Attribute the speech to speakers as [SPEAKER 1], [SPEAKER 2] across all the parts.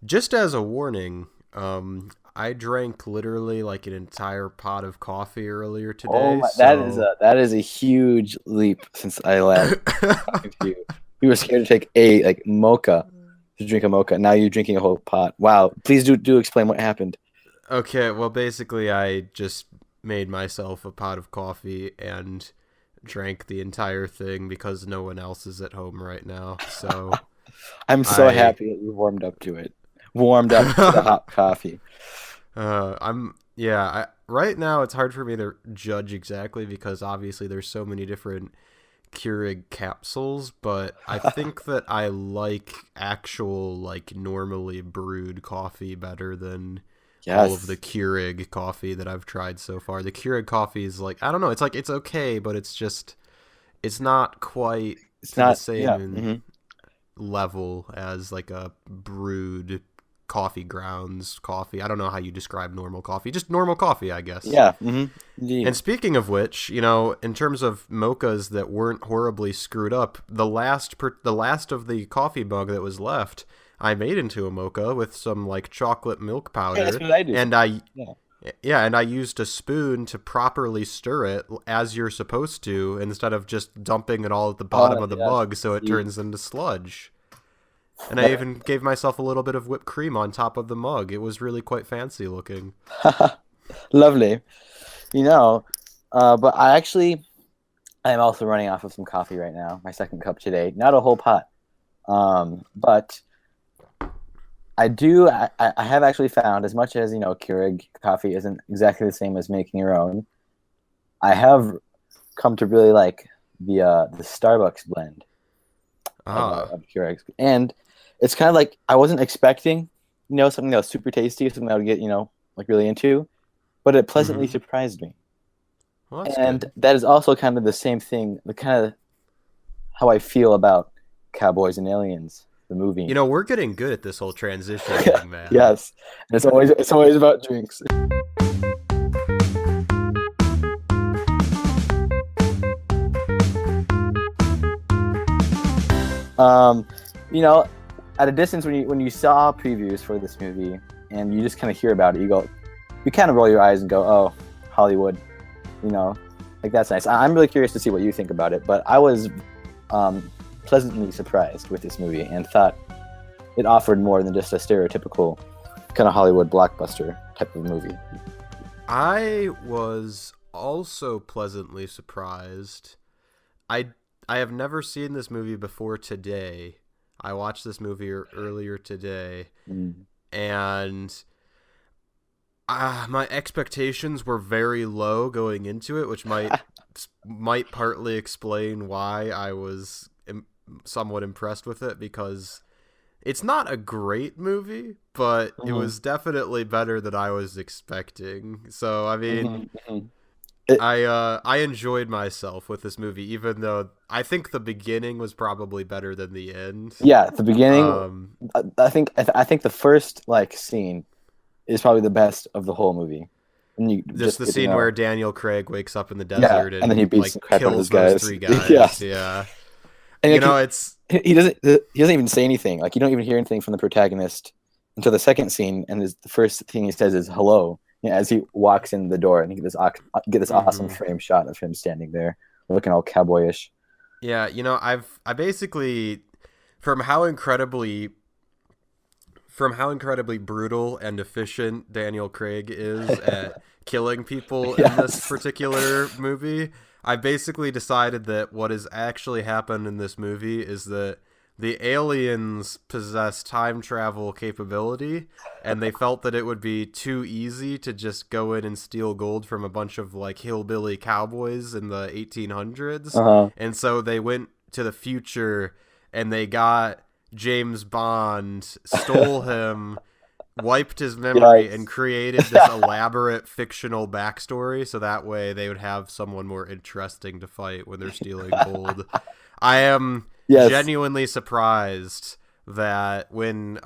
[SPEAKER 1] Just as a warning, I drank literally like an entire pot of coffee earlier
[SPEAKER 2] Oh
[SPEAKER 1] today,
[SPEAKER 2] my,
[SPEAKER 1] so
[SPEAKER 2] that is a huge leap since I last talked to you. You were scared to take a like mocha to drink a mocha. Now you're drinking a whole pot. Wow. Please do explain what happened.
[SPEAKER 1] okay, well basically I just made myself a pot of coffee and drank the entire thing because no one else is at home right now. So
[SPEAKER 2] I'm so
[SPEAKER 1] I
[SPEAKER 2] happy that you warmed up to it. Warmed up to the hot coffee.
[SPEAKER 1] I'm yeah, right now it's hard for me to judge exactly because obviously there's so many different Keurig capsules, but I think that I like actual like normally brewed coffee better than all of the
[SPEAKER 2] Yes.
[SPEAKER 1] Keurig coffee that I've tried so far. The Keurig coffee is like I don't know, it's like it's okay, but it's not quite
[SPEAKER 2] It's
[SPEAKER 1] to the
[SPEAKER 2] not,
[SPEAKER 1] same
[SPEAKER 2] yeah.
[SPEAKER 1] level as like a brewed coffee grounds coffee. I don't know how you describe normal coffee. Just normal coffee, I guess.
[SPEAKER 2] Yeah.
[SPEAKER 1] And
[SPEAKER 2] Indeed.
[SPEAKER 1] speaking of which, in terms of mochas that weren't horribly screwed up, the last of the coffee mug that was left, I made into a mocha with some like chocolate milk
[SPEAKER 2] Hey, that's
[SPEAKER 1] powder,
[SPEAKER 2] what I do
[SPEAKER 1] and
[SPEAKER 2] sometimes.
[SPEAKER 1] I
[SPEAKER 2] Yeah.
[SPEAKER 1] yeah, and I used a spoon to properly stir it as you're supposed to, instead of just dumping it all at the bottom
[SPEAKER 2] Oh,
[SPEAKER 1] of the
[SPEAKER 2] yes.
[SPEAKER 1] mug so it
[SPEAKER 2] You,
[SPEAKER 1] turns into sludge. And I
[SPEAKER 2] that,
[SPEAKER 1] even gave myself a little bit of whipped cream on top of the mug. It was really quite fancy looking.
[SPEAKER 2] lovely. You know, but I am also running off of some coffee right now. My second cup today. Not a whole pot. But I have actually found, as much as, Keurig coffee isn't exactly the same as making your own, I have come to really like the Starbucks blend
[SPEAKER 1] Ah.
[SPEAKER 2] of Keurig. And it's kind of like I wasn't expecting, something that was super tasty, something I would get, like really into, but it pleasantly
[SPEAKER 1] Mm-hmm.
[SPEAKER 2] surprised me.
[SPEAKER 1] Well, that's
[SPEAKER 2] And
[SPEAKER 1] good.
[SPEAKER 2] that is also kind of the same thing, the kind of how I feel about Cowboys and Aliens, the movie.
[SPEAKER 1] We're getting good at this whole transition thing, man.
[SPEAKER 2] Yes, and it's always about drinks. Um, you know, at a distance, when you saw previews for this movie and you just kind of hear about it, you kind of roll your eyes and go, "Oh, Hollywood," you know, like that's nice. I'm really curious to see what you think about it, but I was um, pleasantly surprised with this movie and thought it offered more than just a stereotypical kind of Hollywood blockbuster type of movie.
[SPEAKER 1] I was also pleasantly surprised. I I have never seen this movie before today. I watched this movie earlier today,
[SPEAKER 2] Mm.
[SPEAKER 1] and my expectations were very low going into it, which might partly explain why I was somewhat impressed with it because it's not a great movie, but it
[SPEAKER 2] Mhm.
[SPEAKER 1] was definitely better than I was expecting. So I mean,
[SPEAKER 2] Mhm. Mhm. It,
[SPEAKER 1] I enjoyed myself with this movie, even though I think the beginning was probably better than the end.
[SPEAKER 2] yeah, at the beginning,
[SPEAKER 1] Um,
[SPEAKER 2] I think the first like scene is probably the best of the whole movie, and you
[SPEAKER 1] just
[SPEAKER 2] just
[SPEAKER 1] the
[SPEAKER 2] get to
[SPEAKER 1] scene where
[SPEAKER 2] know.
[SPEAKER 1] Daniel Craig wakes up in the
[SPEAKER 2] Yeah,
[SPEAKER 1] desert
[SPEAKER 2] and then he
[SPEAKER 1] and
[SPEAKER 2] beats the
[SPEAKER 1] like
[SPEAKER 2] crap out of those
[SPEAKER 1] kills those
[SPEAKER 2] guys.
[SPEAKER 1] three
[SPEAKER 2] Yeah,
[SPEAKER 1] guys. Yeah,
[SPEAKER 2] and
[SPEAKER 1] you
[SPEAKER 2] like
[SPEAKER 1] know it's
[SPEAKER 2] he doesn't even say anything. Like you don't even hear anything from the protagonist until the second scene, and the first thing he says is hello, as he walks in the door, and you get this awesome
[SPEAKER 1] mhm.
[SPEAKER 2] frame shot of him standing there, looking all cowboyish.
[SPEAKER 1] Yeah, I basically from how incredibly from how incredibly brutal and efficient Daniel Craig is at killing people in this
[SPEAKER 2] Yes.
[SPEAKER 1] particular movie, I basically decided that what has actually happened in this movie is that the aliens possess time travel capability, and they felt that it would be too easy to just go in and steal gold from a bunch of like hillbilly cowboys in the 1800s.
[SPEAKER 2] Uh-huh.
[SPEAKER 1] And so they went to the future and they got James Bond, stole him, wiped his memory, and
[SPEAKER 2] Yes.
[SPEAKER 1] created this elaborate fictional backstory so that way they would have someone more interesting to fight when they're stealing gold. I am
[SPEAKER 2] Yes.
[SPEAKER 1] genuinely surprised that when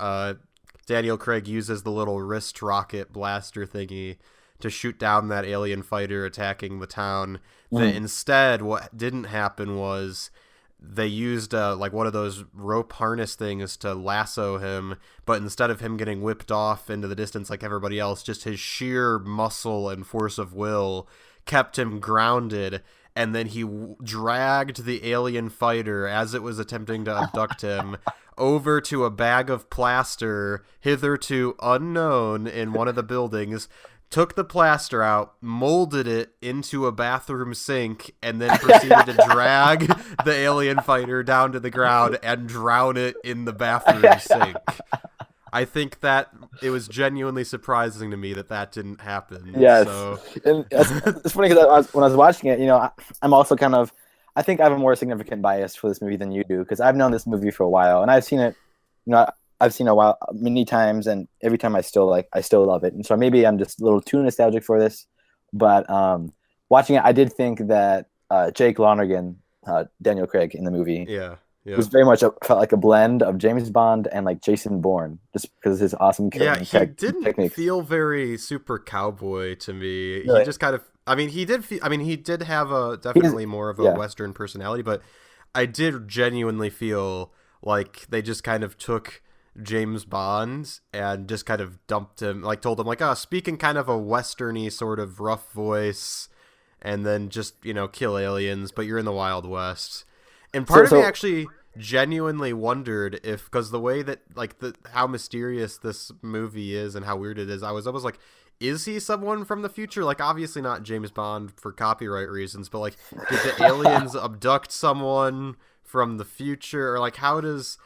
[SPEAKER 1] Daniel Craig uses the little wrist rocket blaster thingy to shoot down that alien fighter attacking the town, that
[SPEAKER 2] Mm.
[SPEAKER 1] instead what didn't happen was they used like one of those rope harness things to lasso him, but instead of him getting whipped off into the distance like everybody else, just his sheer muscle and force of will kept him grounded. And then he dragged the alien fighter, as it was attempting to abduct him, over to a bag of plaster, hitherto unknown, in one of the buildings, took the plaster out, molded it into a bathroom sink, and then proceeded to drag the alien fighter down to the ground and drown it in the bathroom sink. I think that it was genuinely surprising to me that didn't happen.
[SPEAKER 2] Yes.
[SPEAKER 1] So.
[SPEAKER 2] And it's funny because when I was watching it, I'm also kind of, I think I have a more significant bias for this movie than you do, because I've known this movie for a while, and I've seen it, I've seen it many times, and every time I still love it. And so maybe I'm just a little too nostalgic for this, but watching it, I did think that Jake Lonergan, Daniel Craig in the movie, was very much felt like a blend of James Bond and like Jason Bourne, just because of his awesome killing
[SPEAKER 1] didn't
[SPEAKER 2] techniques.
[SPEAKER 1] Feel very super cowboy to me.
[SPEAKER 2] Really?
[SPEAKER 1] He just kind of, he did have definitely more of a Western personality, but I did genuinely feel like they just kind of took James Bond and just kind of dumped him, like told him like, speak in kind of a Westerny sort of rough voice, and then just, kill aliens, but you're in the Wild West. And part of me actually genuinely wondered if, because the way that how mysterious this movie is and how weird it is, I was almost like, is he someone from the future? Like, obviously not James Bond for copyright reasons, but like, did the aliens abduct someone from the future, or like, how is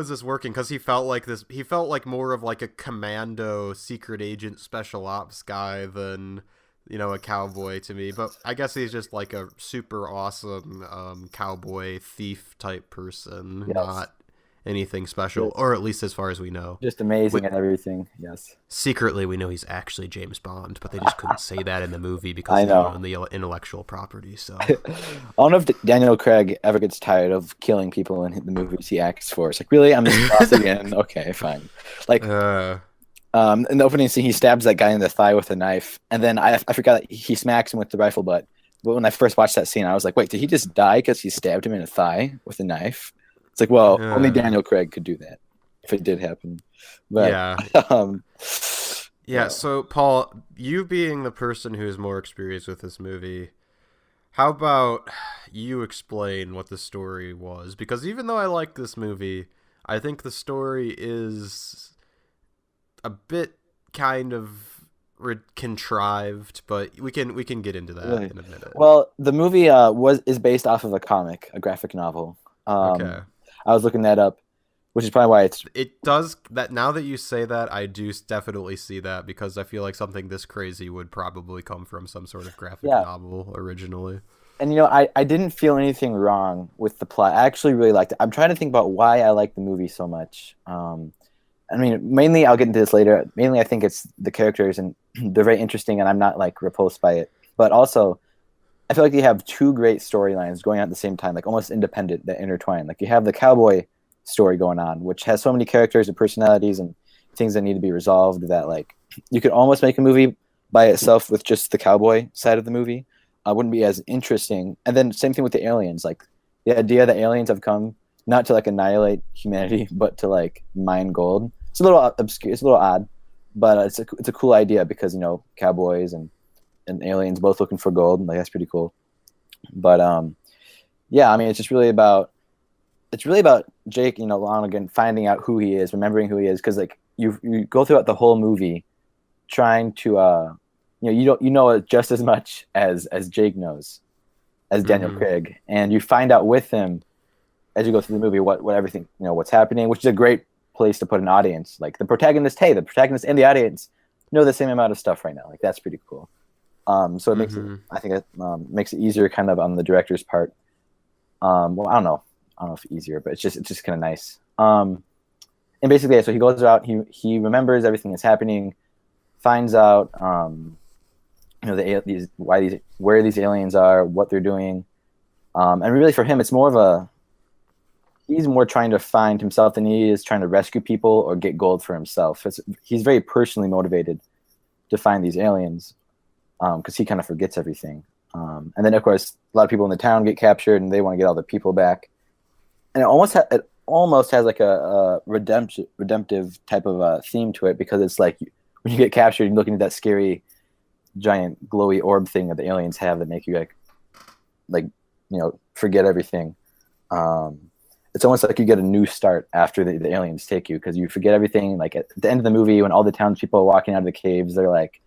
[SPEAKER 1] this working? Because he felt like more of like a commando secret agent special ops guy than a cowboy to me. But I guess he's just like a super awesome cowboy thief type person, not anything special, or at least as far as we know.
[SPEAKER 2] Just amazing at everything, yes.
[SPEAKER 1] Secretly, we know he's actually James Bond, but they just couldn't say that in the movie because they own the intellectual property. So
[SPEAKER 2] I don't know if Daniel Craig ever gets tired of killing people in the movies he acts for. It's like, really? I'm just boss again? Okay, fine. Like, in the opening scene, he stabs that guy in the thigh with a knife, and then I forgot that he smacks him with the rifle butt. But when I first watched that scene, I was like, wait, did he just die because he stabbed him in the thigh with a knife? It's like, well, only Daniel Craig could do that if it did happen. But,
[SPEAKER 1] so, Paul, you being the person who's more experienced with this movie, how about you explain what the story was? Because even though I like this movie, I think the story is a bit kind of contrived, but we can get into that in a minute.
[SPEAKER 2] Well, the movie is based off of a comic, a graphic novel.
[SPEAKER 1] Okay.
[SPEAKER 2] I was looking that up, which is probably why
[SPEAKER 1] it does that. Now that you say that, I do definitely see that, because I feel like something this crazy would probably come from some sort of graphic novel originally.
[SPEAKER 2] And I didn't feel anything wrong with the plot. I actually really liked it. I'm trying to think about why I like the movie so much. Mainly I'll get into this later. Mainly I think it's the characters, and they're very interesting, and I'm not like repulsed by it. But also, I feel like you have two great storylines going on at the same time, like almost independent, that intertwine. Like you have the cowboy story going on, which has so many characters and personalities and things that need to be resolved that like you could almost make a movie by itself with just the cowboy side of the movie. Wouldn't be as interesting. And then same thing with the aliens. Like the idea that aliens have come not to like annihilate humanity, but to like mine gold. It's a little obscure. It's a little odd, but it's a cool idea because cowboys and aliens both looking for gold. Like that's pretty cool. But it's really about Jake, Lonergan finding out who he is, remembering who he is, because like you go throughout the whole movie trying to you know it just as much as Jake knows as Daniel Craig, and you find out with him as you go through the movie what everything what's happening, which is a great place to put an audience. Like the protagonist and the audience know the same amount of stuff right now. Like that's pretty cool. So it makes it, I think it makes it easier kind of on the director's part. Well, I don't know if easier, but it's just kind of nice. And basically, so he goes out, he remembers everything that's happening, finds out, where these aliens are, what they're doing. And really for him, it's more of he's more trying to find himself than he is trying to rescue people or get gold for himself. He's very personally motivated to find these aliens, because he kind of forgets everything. And then of course a lot of people in the town get captured, and they want to get all the people back. And it almost has like a redemptive type of theme to it, because it's like when you get captured, you're looking at that scary giant glowy orb thing that the aliens have that make you like forget everything. It's almost like you get a new start after the aliens take you, because you forget everything. Like at the end of the movie, when all the townspeople are walking out of the caves, they're like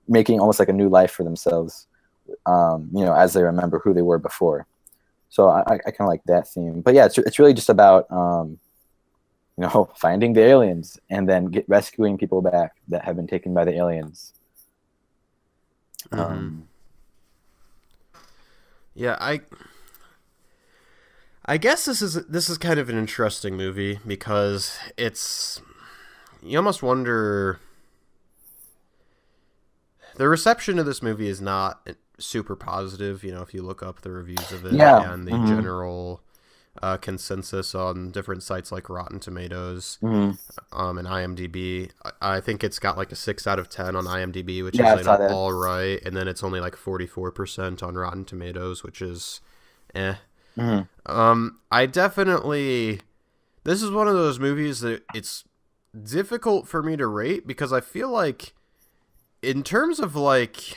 [SPEAKER 2] making almost like a new life for themselves, as they remember who they were before. So I kind of like that theme. But yeah, it's really just about finding the aliens and then rescuing people back that have been taken by the aliens.
[SPEAKER 1] Yeah, I guess this is kind of an interesting movie because you almost wonder, the reception of this movie is not super positive, if you look up the reviews of it and the general consensus on different sites like Rotten Tomatoes and IMDb. I think it's got like a 6 out of 10 on IMDb, which is all right, and then it's only like 44% on Rotten Tomatoes, which is I definitely, this is one of those movies that it's difficult for me to rate, because I feel like in terms of like,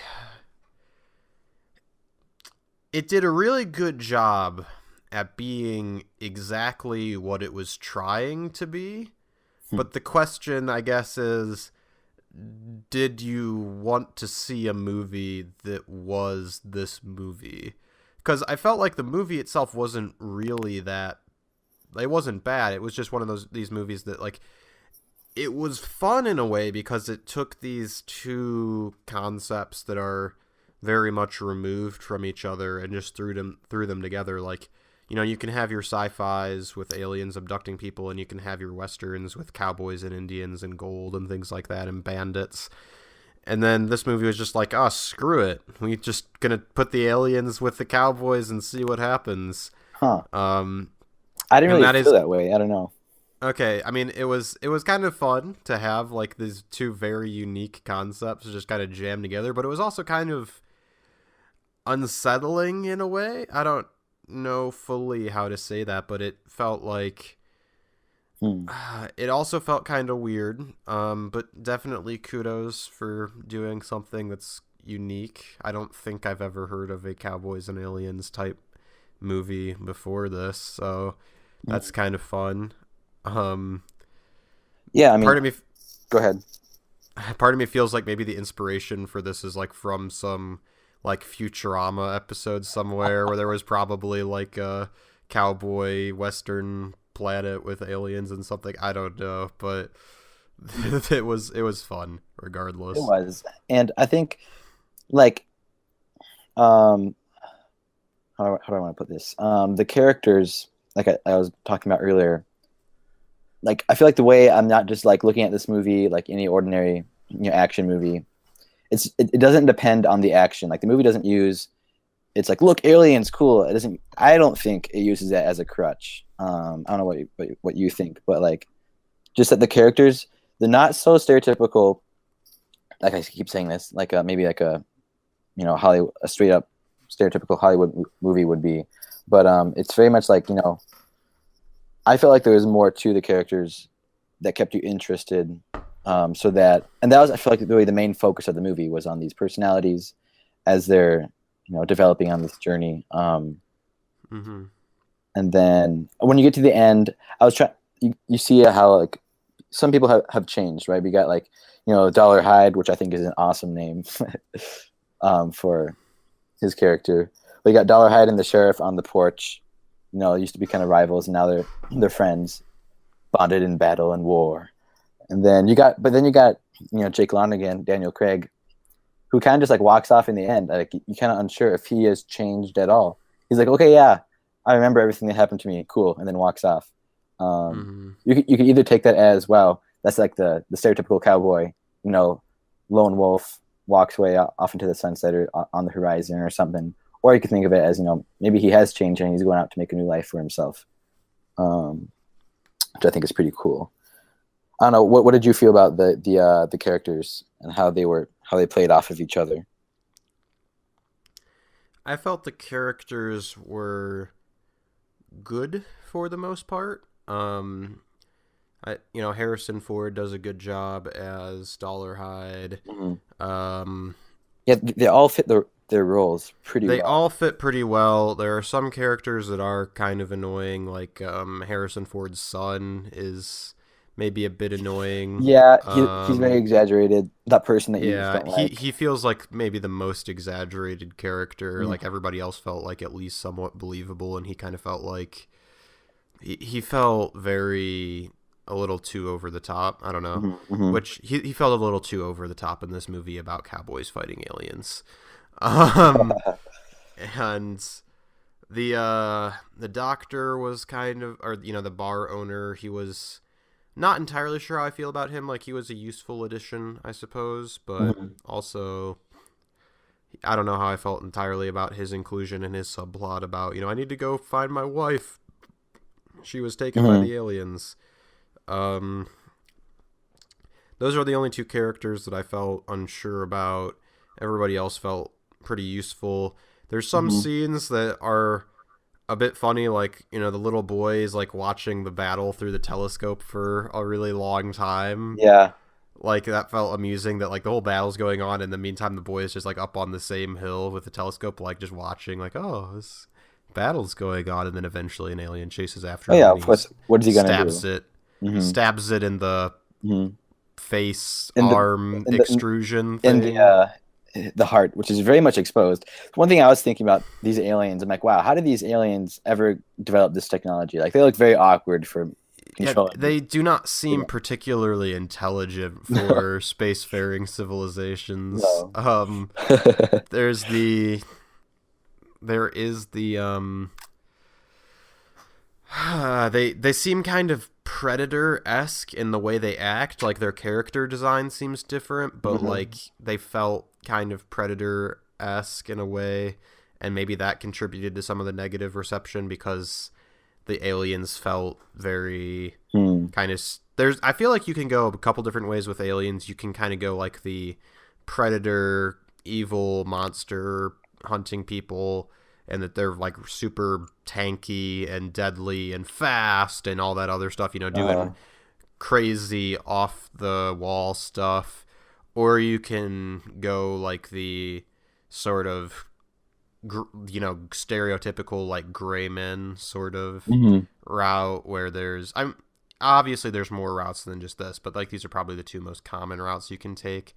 [SPEAKER 1] it did a really good job at being exactly what it was trying to be. But the question, I guess, is, did you want to see a movie that was this movie? Because I felt like the movie itself wasn't really that, it wasn't bad. It was just one of these movies that, like, it was fun in a way because it took these two concepts that are very much removed from each other and just threw them together. Like, you can have your sci-fis with aliens abducting people, and you can have your westerns with cowboys and Indians and gold and things like that and bandits. And then this movie was just like, oh, screw it. We're just going to put the aliens with the cowboys and see what happens.
[SPEAKER 2] Huh. I didn't really feel that way. I don't know.
[SPEAKER 1] Okay, I mean, it was kind of fun to have like these two very unique concepts just kind of jammed together, but it was also kind of unsettling in a way. I don't know fully how to say that, but it felt like it also felt kind of weird, but definitely kudos for doing something that's unique. I don't think I've ever heard of a Cowboys and Aliens type movie before this, so that's kind of fun.
[SPEAKER 2] Yeah, I mean,
[SPEAKER 1] part of me,
[SPEAKER 2] go ahead.
[SPEAKER 1] Part of me feels like maybe the inspiration for this is like from some like Futurama episode somewhere where there was probably like a cowboy western planet with aliens and something. I don't know, but it was fun regardless.
[SPEAKER 2] It was. And I think like how do I want to put this? The characters, like I was talking about earlier, like I feel like the way I'm not just like looking at this movie like any ordinary action movie. It doesn't depend on the action. Like the movie doesn't use, it's like, look, aliens, cool. It doesn't. I don't think it uses that as a crutch. I don't know what you think, but like, just that the characters, they're not so stereotypical. Like I keep saying this, like maybe like a Hollywood, a straight up stereotypical Hollywood movie would be, but it's very much like I felt like there was more to the characters that kept you interested. So that was, I feel like really the main focus of the movie was on these personalities as they're developing on this journey. And then when you get to the end, I was trying. You see how like some people have changed, right? We got like Dollar Hyde, which I think is an awesome name for his character. But you got Dollar Hyde and the sheriff on the porch. Used to be kind of rivals, and now they're friends, bonded in battle and war. And then you got Jake Lonergan, Daniel Craig, who kind of just like walks off in the end. Like you kind of unsure if he has changed at all. He's like, okay, yeah, I remember everything that happened to me, cool, and then walks off. You could either take that as, wow, that's like the stereotypical cowboy, lone wolf, walks away off into the sunset or on the horizon or something, or you could think of it as maybe he has changed and he's going out to make a new life for himself, which I think is pretty cool. I don't know. What did you feel about the characters and how they played off of each other?
[SPEAKER 1] I felt the characters were good for the most part. Harrison Ford does a good job as Dollarhide.
[SPEAKER 2] Mhm.
[SPEAKER 1] Um,
[SPEAKER 2] Yeah, they all fit their roles pretty
[SPEAKER 1] they
[SPEAKER 2] well.
[SPEAKER 1] all fit pretty well. There are some characters that are kind of annoying, like Harrison Ford's son is maybe a bit annoying.
[SPEAKER 2] Yeah, he's very exaggerated. That person that you just
[SPEAKER 1] Yeah,
[SPEAKER 2] don't
[SPEAKER 1] he
[SPEAKER 2] like.
[SPEAKER 1] he feels like maybe the most exaggerated character.
[SPEAKER 2] Mhm.
[SPEAKER 1] Like everybody else felt like at least somewhat believable, and he kind of felt like he felt very a little too over the top. I don't know,
[SPEAKER 2] Mhm. Mhm.
[SPEAKER 1] which he felt a little too over the top in this movie about cowboys fighting aliens. Um, and the doctor was kind of, or the bar owner. He was not entirely sure how I feel about him. Like he was a useful addition, I suppose, but
[SPEAKER 2] Mhm.
[SPEAKER 1] also I don't know how I felt entirely about his inclusion in his subplot about I need to go find my wife. She was taken by
[SPEAKER 2] Mhm.
[SPEAKER 1] the aliens. Um, those are the only two characters that I felt unsure about. Everybody else felt pretty useful. There's some
[SPEAKER 2] Mhm.
[SPEAKER 1] scenes that are a bit funny, like the little boy is like watching the battle through the telescope for a really long time.
[SPEAKER 2] Yeah.
[SPEAKER 1] Like that felt amusing that like the whole battle's going on, in the meantime the boy is just like up on the same hill with the telescope, like just watching, like, oh, this battle's going on, and then eventually an alien chases after
[SPEAKER 2] Oh
[SPEAKER 1] him
[SPEAKER 2] yeah,
[SPEAKER 1] and
[SPEAKER 2] of course. What is he gonna
[SPEAKER 1] stabs
[SPEAKER 2] do?
[SPEAKER 1] it
[SPEAKER 2] Hmm.
[SPEAKER 1] stabs it in the
[SPEAKER 2] Hmm.
[SPEAKER 1] face
[SPEAKER 2] In the
[SPEAKER 1] arm
[SPEAKER 2] in the
[SPEAKER 1] extrusion
[SPEAKER 2] in the
[SPEAKER 1] thing.
[SPEAKER 2] the heart, which is very much exposed. One thing I was thinking about these aliens, I'm like, wow, how did these aliens ever develop this technology? Like they look very awkward for
[SPEAKER 1] Yeah,
[SPEAKER 2] controlling
[SPEAKER 1] they do not seem
[SPEAKER 2] it.
[SPEAKER 1] particularly intelligent
[SPEAKER 2] No,
[SPEAKER 1] for spacefaring civilizations.
[SPEAKER 2] no.
[SPEAKER 1] There's the there is the they seem kind of predator-esque in the way they act. Like their character design seems different, but
[SPEAKER 2] Mhm.
[SPEAKER 1] like they felt kind of predator-esque in a way, and maybe that contributed to some of the negative reception because the aliens felt very
[SPEAKER 2] Hmm.
[SPEAKER 1] kind of there's I feel like you can go a couple different ways with aliens. You can kind of go like the predator evil monster hunting people, and that they're like super tanky and deadly and fast and all that other stuff, doing
[SPEAKER 2] Uh,
[SPEAKER 1] crazy off the wall stuff. Or you can go like the sort of stereotypical like gray men sort of
[SPEAKER 2] mhm.
[SPEAKER 1] route, where I'm obviously there's more routes than just this, but like these are probably the two most common routes you can take,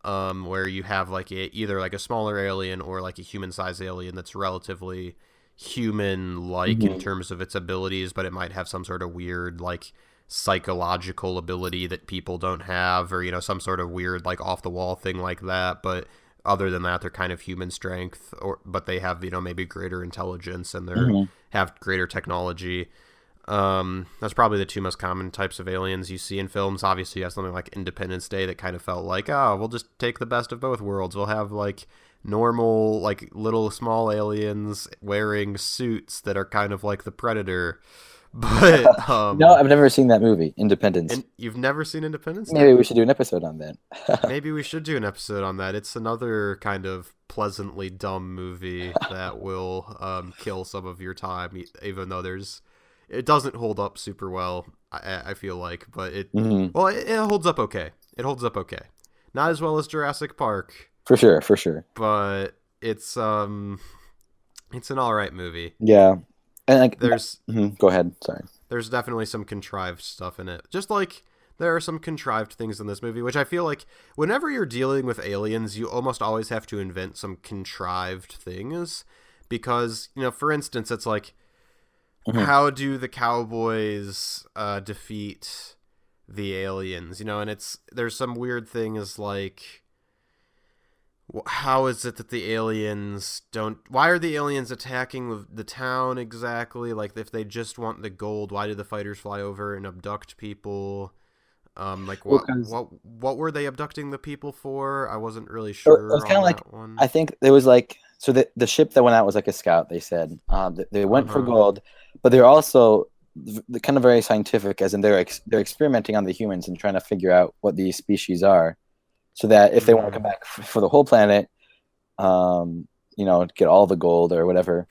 [SPEAKER 1] where you have like either like a smaller alien or like a human-sized alien that's relatively human-like in
[SPEAKER 2] Mhm.
[SPEAKER 1] terms of its abilities, but it might have some sort of weird like psychological ability that people don't have, or some sort of weird like off-the-wall thing like that. But other than that, they're kind of human strength, or but they have maybe greater intelligence, and they're
[SPEAKER 2] Mhm.
[SPEAKER 1] have greater technology. That's probably the two most common types of aliens you see in films. Obviously, you have something like Independence Day that kind of felt like, oh, we'll just take the best of both worlds. We'll have like normal, like little small aliens wearing suits that are kind of like the Predator. But
[SPEAKER 2] No, I've never seen that movie, Independence.
[SPEAKER 1] and you've never seen Independence
[SPEAKER 2] Maybe
[SPEAKER 1] Day?
[SPEAKER 2] we should do an episode on that.
[SPEAKER 1] Maybe we should do an episode on that. It's another kind of pleasantly dumb movie that will kill some of your time, even though it doesn't hold up super well. I feel like, but
[SPEAKER 2] Hmm.
[SPEAKER 1] it holds up okay. It holds up okay. Not as well as Jurassic Park,
[SPEAKER 2] For sure, for sure.
[SPEAKER 1] but it's an all right movie.
[SPEAKER 2] Yeah, and like,
[SPEAKER 1] There's
[SPEAKER 2] mhm, go ahead. Sorry.
[SPEAKER 1] there's definitely some contrived stuff in it. Just like there are some contrived things in this movie, which I feel like whenever you're dealing with aliens, you almost always have to invent some contrived things. Because, for instance, it's like,
[SPEAKER 2] Hmm.
[SPEAKER 1] how do the cowboys defeat the aliens? And there's some weird thing is like, how is it that the aliens don't why are the aliens attacking the town exactly? Like if they just want the gold, why do the fighters fly over and abduct people? Like
[SPEAKER 2] Well,
[SPEAKER 1] what
[SPEAKER 2] because
[SPEAKER 1] what were they abducting the people for? I wasn't really
[SPEAKER 2] it was
[SPEAKER 1] sure
[SPEAKER 2] kind
[SPEAKER 1] on
[SPEAKER 2] of like,
[SPEAKER 1] that one.
[SPEAKER 2] I think there was like, so the ship that went out was like a scout. They said they went for
[SPEAKER 1] Uh-huh.
[SPEAKER 2] gold, but they're also the kind of very scientific, as in they're experimenting on the humans and trying to figure out what these species are, so that if they want to come
[SPEAKER 1] Mhm.
[SPEAKER 2] back for the whole planet, um, get all the gold or whatever,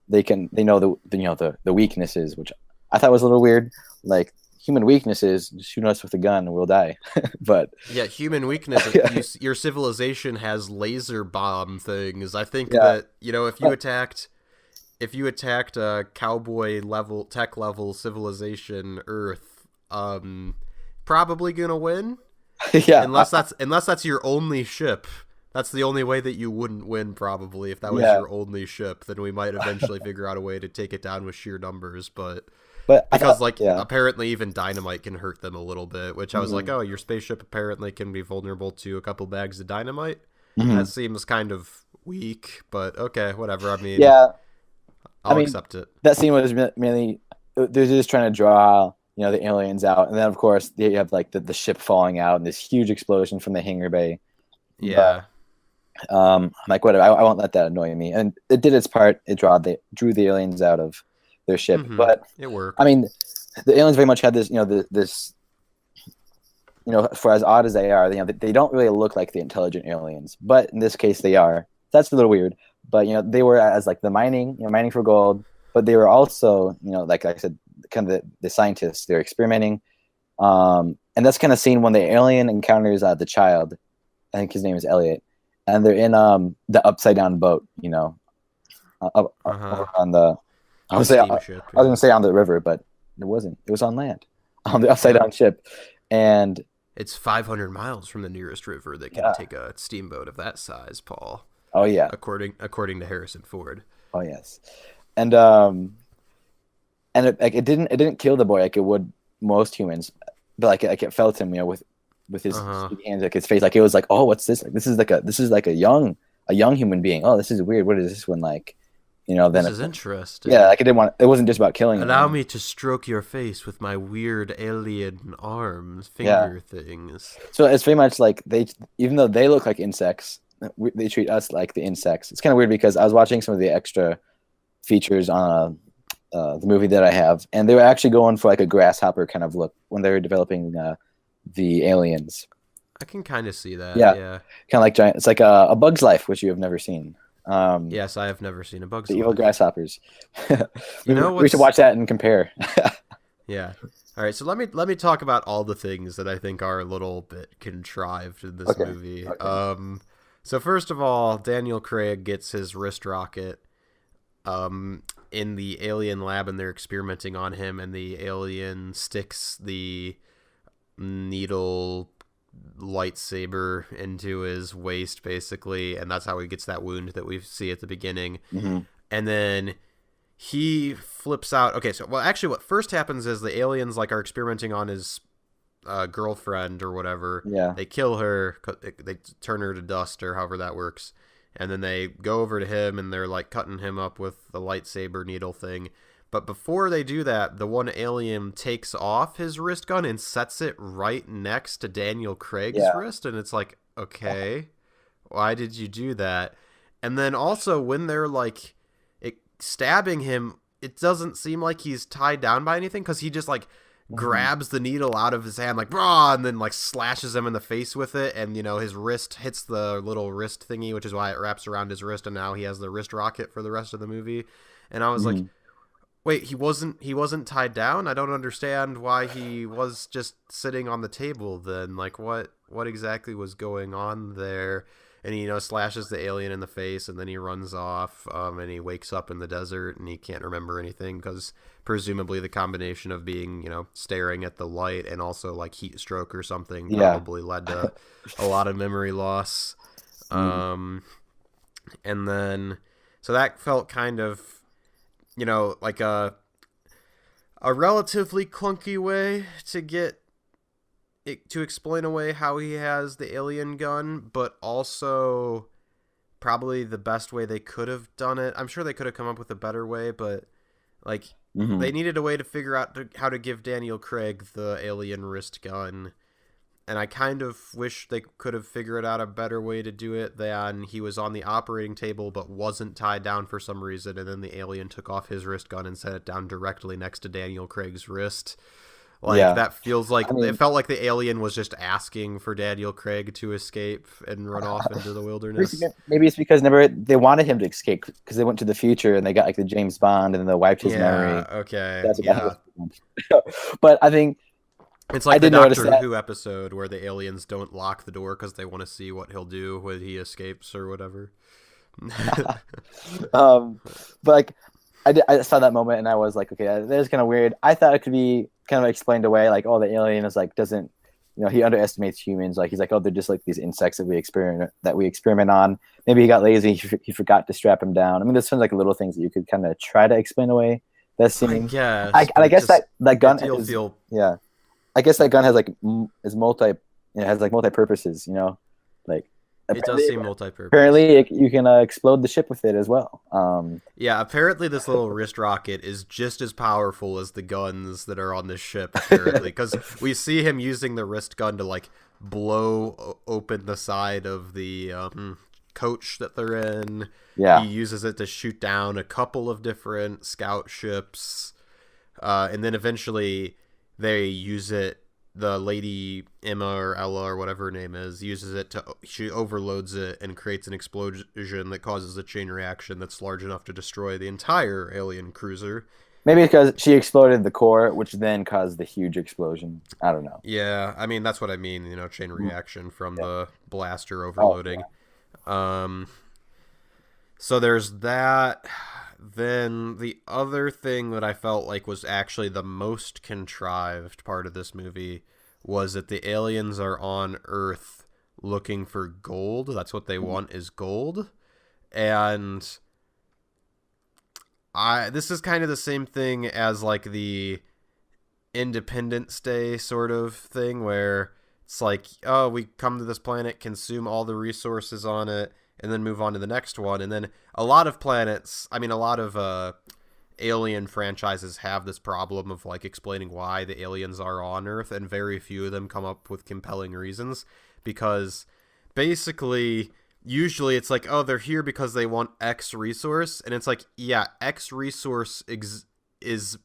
[SPEAKER 2] they know the weaknesses, which I thought was a little weird. Like human weaknesses, shoot us with a gun and we'll die. But
[SPEAKER 1] Yeah, human weakness. Your civilization has laser bomb things. I think
[SPEAKER 2] yeah,
[SPEAKER 1] that if you attacked a cowboy level tech level civilization Earth, probably gonna win.
[SPEAKER 2] yeah,
[SPEAKER 1] Unless that's your only ship. That's the only way that you wouldn't win, probably. If that was
[SPEAKER 2] yeah.
[SPEAKER 1] your only ship, then we might eventually figure out a way to take it down with sheer numbers. But
[SPEAKER 2] But I
[SPEAKER 1] because
[SPEAKER 2] thought,
[SPEAKER 1] like
[SPEAKER 2] yeah.
[SPEAKER 1] apparently even dynamite can hurt them a little bit, which I was like,
[SPEAKER 2] Hmm.
[SPEAKER 1] oh, your spaceship apparently can be vulnerable to a couple bags of dynamite. That
[SPEAKER 2] Hmm.
[SPEAKER 1] seems kind of weak, but okay, whatever. I mean,
[SPEAKER 2] Yeah, I
[SPEAKER 1] I'll
[SPEAKER 2] mean,
[SPEAKER 1] accept it.
[SPEAKER 2] that scene was mainly they're just trying to draw the aliens out, and then of course you have like the ship falling out and this huge explosion from the hangar bay. But
[SPEAKER 1] Yeah.
[SPEAKER 2] I'm like, whatever, I won't let that annoy me. And it did its part. It drew the aliens out of their ship.
[SPEAKER 1] Mm-hmm.
[SPEAKER 2] But
[SPEAKER 1] It
[SPEAKER 2] I
[SPEAKER 1] worked.
[SPEAKER 2] mean, the aliens very much had this, this, for as odd as they are, they don't really look like the intelligent aliens, but in this case they are. That's a little weird. But they were as like the mining, mining for gold, but they were also, like I said, kind of the scientists. They're experimenting, and that's kind of seen when the alien encounters the child. I think his name is Elliot, and they're in the upside down boat.
[SPEAKER 1] Uh-huh.
[SPEAKER 2] Over on the. I
[SPEAKER 1] The
[SPEAKER 2] was say I
[SPEAKER 1] steamship,
[SPEAKER 2] was gonna
[SPEAKER 1] yeah.
[SPEAKER 2] say on the river, but it wasn't. It was on land, on the upside
[SPEAKER 1] Yep.
[SPEAKER 2] down ship, and
[SPEAKER 1] It's 500 miles from the nearest river that can
[SPEAKER 2] yeah.
[SPEAKER 1] take a steamboat of that size, Paul.
[SPEAKER 2] Oh yeah.
[SPEAKER 1] According to Harrison Ford.
[SPEAKER 2] Oh yes, and it didn't kill the boy like it would most humans, but like it felt him, with his
[SPEAKER 1] Uh-huh.
[SPEAKER 2] hands, like his face, like it was like, oh, what's this? Like this is like a young human being. Oh, this is weird. What is this one like? Then
[SPEAKER 1] This
[SPEAKER 2] it's
[SPEAKER 1] is
[SPEAKER 2] like, yeah,
[SPEAKER 1] interesting.
[SPEAKER 2] like it wasn't just about killing
[SPEAKER 1] Allow
[SPEAKER 2] him.
[SPEAKER 1] me to stroke your face with my weird alien arms,
[SPEAKER 2] Yeah,
[SPEAKER 1] finger things.
[SPEAKER 2] so it's very much like even though they look like insects, they treat us like the insects. It's kind of weird because I was watching some of the extra features on the movie that I have, and they were actually going for like a grasshopper kind of look when they were developing the aliens.
[SPEAKER 1] I can kind of see that,
[SPEAKER 2] Yeah,
[SPEAKER 1] yeah.
[SPEAKER 2] kind of like giant. It's like a Bug's Life, which you have never seen.
[SPEAKER 1] Yes, I have never seen A
[SPEAKER 2] The
[SPEAKER 1] Bug's
[SPEAKER 2] evil
[SPEAKER 1] Life.
[SPEAKER 2] grasshoppers.
[SPEAKER 1] You
[SPEAKER 2] we,
[SPEAKER 1] know
[SPEAKER 2] we should
[SPEAKER 1] what's
[SPEAKER 2] watch that and compare.
[SPEAKER 1] Yeah. All right, so let me talk about all the things that I think are a little bit contrived in this
[SPEAKER 2] Okay.
[SPEAKER 1] movie.
[SPEAKER 2] Okay.
[SPEAKER 1] So first of all, Daniel Craig gets his wrist rocket in the alien lab, and they're experimenting on him, and the alien sticks the needle lightsaber into his waist, basically, and that's how he gets that wound that we see at the beginning.
[SPEAKER 2] Hmm.
[SPEAKER 1] And then he flips out. Okay, so well, actually, what first happens is the aliens like are experimenting on his girlfriend or whatever.
[SPEAKER 2] Yeah.
[SPEAKER 1] They kill her. They turn her to dust or however that works. And then they go over to him and they're like cutting him up with the lightsaber needle thing. But before they do that, the one alien takes off his wrist gun and sets it right next to Daniel Craig's
[SPEAKER 2] Yeah.
[SPEAKER 1] wrist. And it's like, okay, why did you do that? And then also when they're like stabbing him, it doesn't seem like he's tied down by anything because he just like
[SPEAKER 2] Hmm.
[SPEAKER 1] grabs the needle out of his hand like brah, and then like slashes him in the face with it, and his wrist hits the little wrist thingy, which is why it wraps around his wrist, and now he has the wrist rocket for the rest of the movie. And I was like,
[SPEAKER 2] Hmm.
[SPEAKER 1] wait, he wasn't tied down? I don't understand why he was just sitting on the table then. Like what exactly was going on there? And he slashes the alien in the face, and then he runs off, and he wakes up in the desert and he can't remember anything because presumably the combination of being staring at the light and also like heat stroke or something
[SPEAKER 2] Yeah.
[SPEAKER 1] probably led to a lot of memory loss.
[SPEAKER 2] Mm.
[SPEAKER 1] um and then so that felt kind of like a relatively clunky way to get it to explain away how he has the alien gun, but also probably the best way they could have done it. I'm sure they could have come up with a better way, but like
[SPEAKER 2] Hmm.
[SPEAKER 1] they needed a way to figure out how to give Daniel Craig the alien wrist gun. And I kind of wish they could have figured out a better way to do it than he was on the operating table but wasn't tied down for some reason, and then the alien took off his wrist gun and set it down directly next to Daniel Craig's wrist. Like,
[SPEAKER 2] Yeah.
[SPEAKER 1] that feels like
[SPEAKER 2] I
[SPEAKER 1] it
[SPEAKER 2] mean,
[SPEAKER 1] felt like the alien was just asking for Daniel Craig to escape and run off into the wilderness.
[SPEAKER 2] maybe it's because never they wanted him to escape because they went to the future and they got like the James Bond and then they wiped his
[SPEAKER 1] Yeah,
[SPEAKER 2] memory.
[SPEAKER 1] okay,
[SPEAKER 2] That's what that
[SPEAKER 1] yeah.
[SPEAKER 2] was. But I think
[SPEAKER 1] It's
[SPEAKER 2] I
[SPEAKER 1] like the
[SPEAKER 2] did notice
[SPEAKER 1] Doctor
[SPEAKER 2] that.
[SPEAKER 1] Who episode where the aliens don't lock the door because they want to see what he'll do when he escapes or whatever.
[SPEAKER 2] um, but like I saw that moment and I was like, okay, that is kind of weird. I thought it could be kind of explained away, like, oh, the alien is like doesn't, he underestimates humans. Like he's like, oh, they're just like these insects that we experiment on. Maybe he got lazy. He forgot to strap him down. I mean, there's some like little things that you could kind of try to explain away. That
[SPEAKER 1] I
[SPEAKER 2] scene.
[SPEAKER 1] guess,
[SPEAKER 2] And
[SPEAKER 1] but
[SPEAKER 2] I
[SPEAKER 1] it
[SPEAKER 2] guess
[SPEAKER 1] just
[SPEAKER 2] that gun
[SPEAKER 1] it will
[SPEAKER 2] is,
[SPEAKER 1] feel.
[SPEAKER 2] yeah. I guess that gun has like is has like multi purposes. Like
[SPEAKER 1] It does
[SPEAKER 2] apparently,
[SPEAKER 1] seem multi-purpose.
[SPEAKER 2] you can explode the ship with it as well.
[SPEAKER 1] Yeah, apparently this little wrist rocket is just as powerful as the guns that are on this ship. Apparently, because we see him using the wrist gun to like blow open the side of the coach that they're in. He
[SPEAKER 2] Yeah.
[SPEAKER 1] uses it to shoot down a couple of different scout ships, and then eventually they use it. The lady Emma or Ella or whatever her name is uses it to she overloads it and creates an explosion that causes a chain reaction that's large enough to destroy the entire alien cruiser.
[SPEAKER 2] Maybe because she exploded the core, which then caused the huge explosion. I don't know.
[SPEAKER 1] Yeah, I mean that's what I mean, chain reaction from
[SPEAKER 2] Yeah.
[SPEAKER 1] the blaster
[SPEAKER 2] Oh,
[SPEAKER 1] overloading. So there's that. Then the other thing that I felt like was actually the most contrived part of this movie was that the aliens are on Earth looking for gold. That's what they want is gold. And this is kind of the same thing as like the Independence Day sort of thing where it's like, oh, we come to this planet, consume all the resources on it, and then move on to the next one. And then a lot of planets, I mean, a lot of alien franchises have this problem of like explaining why the aliens are on Earth, and very few of them come up with compelling reasons because basically usually it's like, oh, they're here because they want X resource, and it's like, yeah, X resource is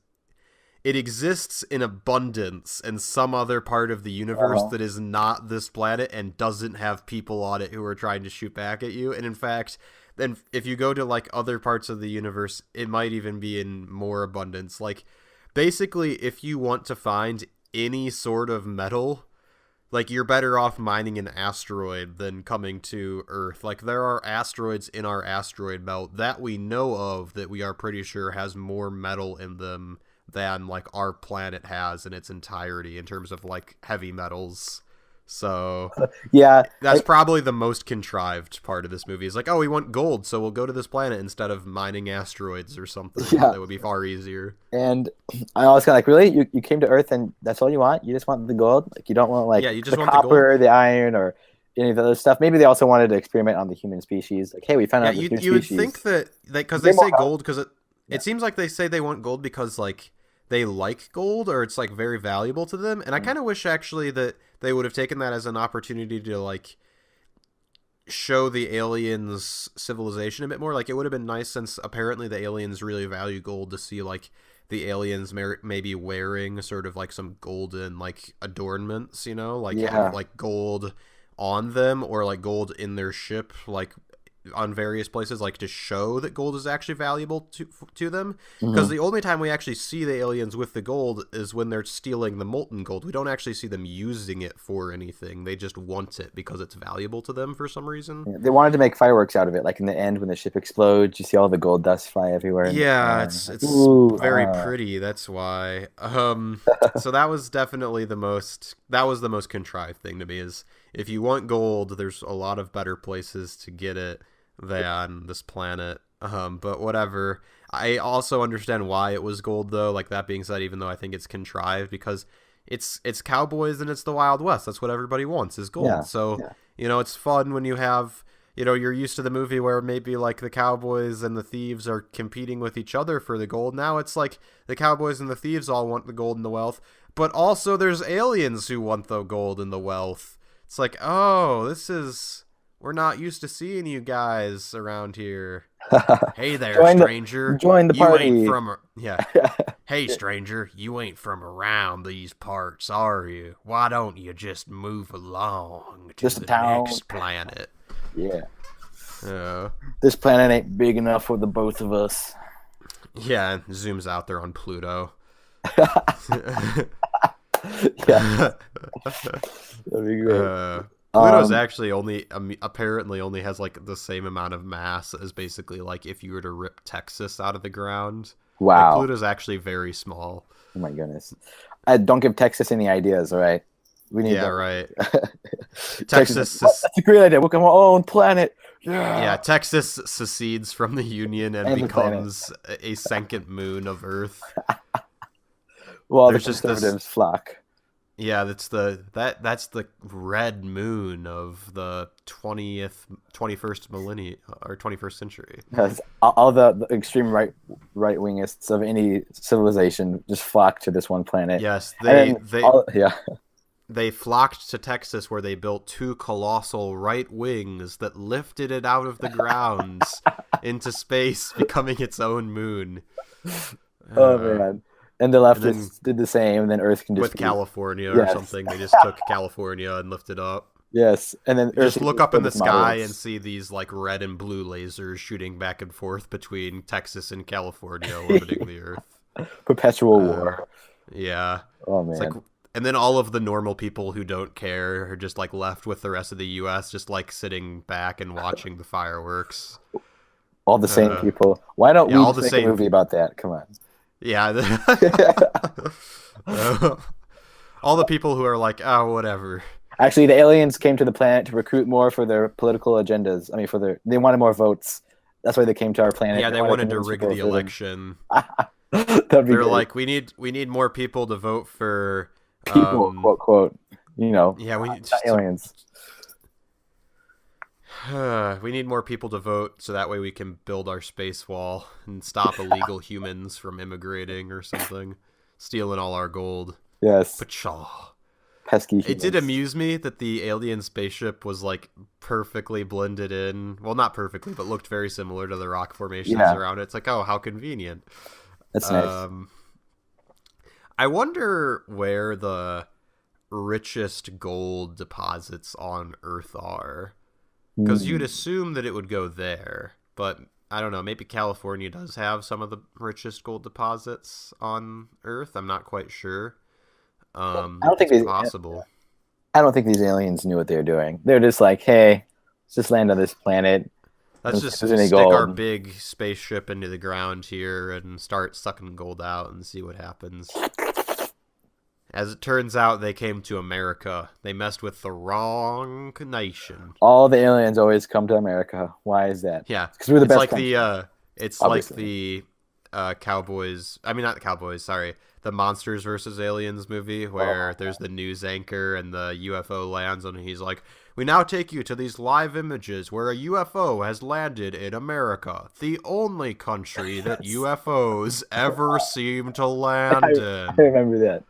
[SPEAKER 1] it exists in abundance in some other part of the universe that is not this planet and doesn't have people on it who are trying to shoot back at you. And in fact, then if you go to like other parts of the universe, it might even be in more abundance. Like basically, if you want to find any sort of metal, like you're better off mining an asteroid than coming to Earth. Like there are asteroids in our asteroid belt that we know of that we are pretty sure has more metal in them than like our planet has in its entirety in terms of like heavy metals. So
[SPEAKER 2] yeah,
[SPEAKER 1] that's probably the most contrived part of this movie is like, oh, we want gold, so we'll go to this planet instead of mining asteroids or something.
[SPEAKER 2] Yeah.
[SPEAKER 1] That would be far easier.
[SPEAKER 2] And I was kind of like, really, you came to Earth and that's all you want? You just want the gold? Like you don't want like
[SPEAKER 1] You just
[SPEAKER 2] the
[SPEAKER 1] want
[SPEAKER 2] copper, the iron, or any of the other stuff. Maybe they also wanted to experiment on the human species. Like, hey, we found out the human
[SPEAKER 1] you would
[SPEAKER 2] species.
[SPEAKER 1] think that because they say gold because it seems like they say they want gold because like they like gold or it's like very valuable to them. And I kind of wish actually that they would have taken that as an opportunity to like show the aliens civilization a bit more. Like it would have been nice since apparently the aliens really value gold to see like the aliens maybe wearing sort of like some golden like adornments, like have like gold on them or like gold in their ship, like on various places, like to show that gold is actually valuable to them. Because the only time we actually see the aliens with the gold is when they're stealing the molten gold. We don't actually see them using it for anything. They just want it because it's valuable to them for some reason.
[SPEAKER 2] Yeah, they wanted to make fireworks out of it. Like in the end, when the ship explodes, you see all the gold dust fly everywhere.
[SPEAKER 1] Yeah, it's very pretty. That's why. So that was definitely the most contrived thing to me is if you want gold, there's a lot of better places to get it than this planet. But whatever. I also understand why it was gold though. Like that being said, even though I think it's contrived because it's cowboys and it's the Wild West. That's what everybody wants is gold.
[SPEAKER 2] Yeah,
[SPEAKER 1] so, it's fun when you have, you're used to the movie where maybe like the cowboys and the thieves are competing with each other for the gold. Now it's like the cowboys and the thieves all want the gold and the wealth, but also there's aliens who want the gold and the wealth. It's like, oh, we're not used to seeing you guys around here. Hey there, stranger.
[SPEAKER 2] Join the party.
[SPEAKER 1] You ain't from, Hey, stranger, you ain't from around these parts, are you? Why don't you just move along to
[SPEAKER 2] Just a
[SPEAKER 1] the
[SPEAKER 2] town.
[SPEAKER 1] next planet?
[SPEAKER 2] Yeah.
[SPEAKER 1] Uh,
[SPEAKER 2] This planet ain't big enough for the both of us.
[SPEAKER 1] yeah, and zooms out there on Pluto.
[SPEAKER 2] Yeah, that'd be great.
[SPEAKER 1] Pluto's
[SPEAKER 2] Um,
[SPEAKER 1] actually only apparently only has like the same amount of mass as basically like if you were to rip Texas out of the ground. Like
[SPEAKER 2] wow.
[SPEAKER 1] Pluto's actually very small.
[SPEAKER 2] Oh my goodness. Don't give Texas any ideas, all right? We need
[SPEAKER 1] Yeah,
[SPEAKER 2] them.
[SPEAKER 1] right.
[SPEAKER 2] Texas, like,
[SPEAKER 1] Texas,
[SPEAKER 2] what? That's a great idea. We'll come our own planet.
[SPEAKER 1] yeah,
[SPEAKER 2] Yeah.
[SPEAKER 1] Texas secedes from the Union and
[SPEAKER 2] And the planet.
[SPEAKER 1] becomes a second moon of Earth.
[SPEAKER 2] Well, the
[SPEAKER 1] There's just this,
[SPEAKER 2] conservatives flock.
[SPEAKER 1] yeah, that's the red moon of the 21st millennium or 21st century.
[SPEAKER 2] Because all the extreme right wingists of any civilization just flock to this one planet.
[SPEAKER 1] Yes,
[SPEAKER 2] And then yeah.
[SPEAKER 1] they flocked to Texas where they built two colossal right wings that lifted it out of the grounds into space, becoming its own moon.
[SPEAKER 2] Oh man. And the
[SPEAKER 1] And then
[SPEAKER 2] leftists did the same, and then Earth can just
[SPEAKER 1] with
[SPEAKER 2] be
[SPEAKER 1] California or
[SPEAKER 2] yes.
[SPEAKER 1] something, they just took California and lifted up.
[SPEAKER 2] Yes. And then
[SPEAKER 1] You
[SPEAKER 2] Earth
[SPEAKER 1] just
[SPEAKER 2] can
[SPEAKER 1] look
[SPEAKER 2] be
[SPEAKER 1] up in
[SPEAKER 2] filled
[SPEAKER 1] the
[SPEAKER 2] with
[SPEAKER 1] sky and
[SPEAKER 2] moderates.
[SPEAKER 1] see these like red and blue lasers shooting back and forth between Texas and California orbiting the Earth.
[SPEAKER 2] Perpetual war.
[SPEAKER 1] Yeah.
[SPEAKER 2] Oh
[SPEAKER 1] It's like,
[SPEAKER 2] man.
[SPEAKER 1] and then all of the normal people who don't care are just like left with the rest of the U.S. just like sitting back and watching the fireworks.
[SPEAKER 2] All the same people. Why don't
[SPEAKER 1] Yeah,
[SPEAKER 2] we
[SPEAKER 1] all
[SPEAKER 2] just
[SPEAKER 1] the
[SPEAKER 2] make a
[SPEAKER 1] same.
[SPEAKER 2] movie about that? Come on.
[SPEAKER 1] Yeah. All the people who are like, oh, whatever.
[SPEAKER 2] Actually, the aliens came to the planet to recruit more for their political agendas. I mean, they wanted more votes. That's why they came to our planet.
[SPEAKER 1] Yeah, they wanted to
[SPEAKER 2] convince
[SPEAKER 1] rig
[SPEAKER 2] people
[SPEAKER 1] the
[SPEAKER 2] to vote them.
[SPEAKER 1] election.
[SPEAKER 2] That'd be
[SPEAKER 1] They're
[SPEAKER 2] great.
[SPEAKER 1] like, we need more people to vote for.
[SPEAKER 2] People, quote, quote.
[SPEAKER 1] Yeah, we need
[SPEAKER 2] Not aliens.
[SPEAKER 1] we need more people to vote so that way we can build our space wall and stop illegal humans from immigrating or something, stealing all our gold.
[SPEAKER 2] Yes.
[SPEAKER 1] Pachaw.
[SPEAKER 2] Pesky
[SPEAKER 1] It
[SPEAKER 2] humans.
[SPEAKER 1] did amuse me that the alien spaceship was like perfectly blended in. Well, not perfectly, but looked very similar to the rock formations around it. It's like, oh, how convenient.
[SPEAKER 2] That's nice.
[SPEAKER 1] I wonder where the richest gold deposits on Earth are. Because you'd assume that it would go there. But I don't know. Maybe California does have some of the richest gold deposits on Earth. I'm not quite sure.
[SPEAKER 2] I don't think
[SPEAKER 1] It's possible.
[SPEAKER 2] I don't think these aliens knew what they were doing. They're just like, hey, let's just land on this planet.
[SPEAKER 1] Let's
[SPEAKER 2] and
[SPEAKER 1] just
[SPEAKER 2] if there's any
[SPEAKER 1] stick our
[SPEAKER 2] gold.
[SPEAKER 1] big spaceship into the ground here and start sucking gold out and see what happens. As it turns out, they came to America. They messed with the wrong nation.
[SPEAKER 2] All the aliens always come to America. Why is that?
[SPEAKER 1] Yeah,
[SPEAKER 2] Because we're the
[SPEAKER 1] it's
[SPEAKER 2] best
[SPEAKER 1] like
[SPEAKER 2] country.
[SPEAKER 1] it's
[SPEAKER 2] Obviously.
[SPEAKER 1] like the Cowboys. I mean, not the Cowboys. Sorry, the Monsters versus Aliens movie where there's the news anchor and the UFO lands and he's like, "We now take you to these live images where a UFO has landed in America, the only country that UFOs ever seem to land
[SPEAKER 2] I
[SPEAKER 1] in."
[SPEAKER 2] remember that.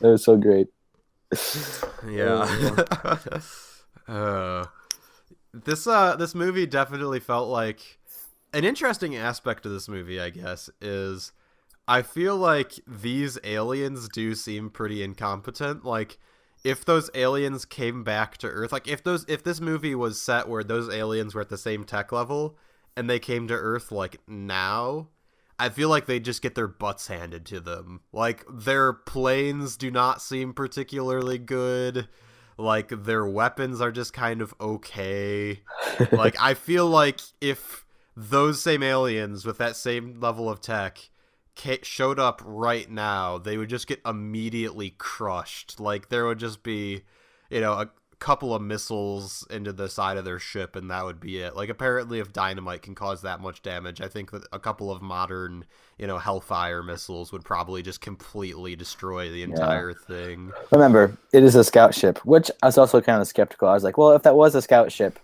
[SPEAKER 2] That was so great.
[SPEAKER 1] Yeah. This movie definitely felt like an interesting aspect of this movie, I guess, is I feel like these aliens do seem pretty incompetent. Like if those aliens came back to Earth, like if this movie was set where those aliens were at the same tech level and they came to Earth like now, I feel like they just get their butts handed to them. Like their planes do not seem particularly good. Like their weapons are just kind of okay. Like I feel like if those same aliens with that same level of tech showed up right now, they would just get immediately crushed. Like there would just be, a couple of missiles into the side of their ship and that would be it. Like apparently if dynamite can cause that much damage, I think that a couple of modern, Hellfire missiles would probably just completely destroy the entire thing.
[SPEAKER 2] Remember, it is a scout ship, which I was also kind of skeptical. I was like, well, if that was a scout ship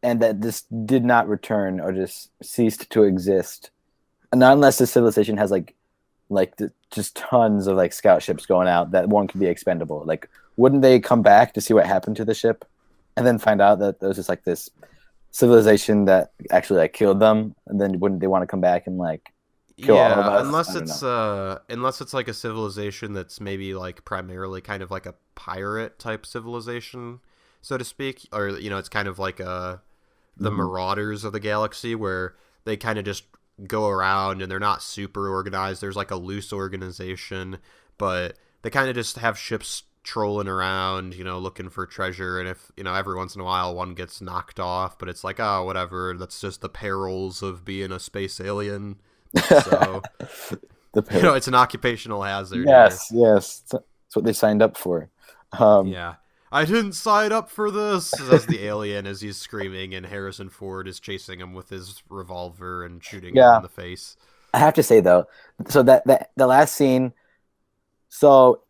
[SPEAKER 2] and that this did not return or just ceased to exist, not unless the civilization has just tons of like scout ships going out, that one could be expendable. Like, wouldn't they come back to see what happened to the ship and then find out that there was just like this civilization that actually like killed them? And then wouldn't they want to come back and like kill all of
[SPEAKER 1] Yeah,
[SPEAKER 2] us. I don't know.
[SPEAKER 1] unless it's like a civilization that's maybe like primarily kind of like a pirate type civilization, so to speak, or it's kind of like the
[SPEAKER 2] Hmm.
[SPEAKER 1] marauders of the galaxy where they kind of just go around and they're not super organized. There's like a loose organization, but they kind of just have ships trolling around, looking for treasure. And if, every once in a while one gets knocked off, but it's like, oh, whatever. That's just the perils of being a space alien. So,
[SPEAKER 2] The peril.
[SPEAKER 1] it's an occupational hazard here.
[SPEAKER 2] Yes, yes. That's what they signed up for. Um,
[SPEAKER 1] Yeah. I didn't sign up for this, says the alien as he's screaming, and Harrison Ford is chasing him with his revolver and shooting him
[SPEAKER 2] yeah,
[SPEAKER 1] in the face.
[SPEAKER 2] I have to say though, so that the last scene, so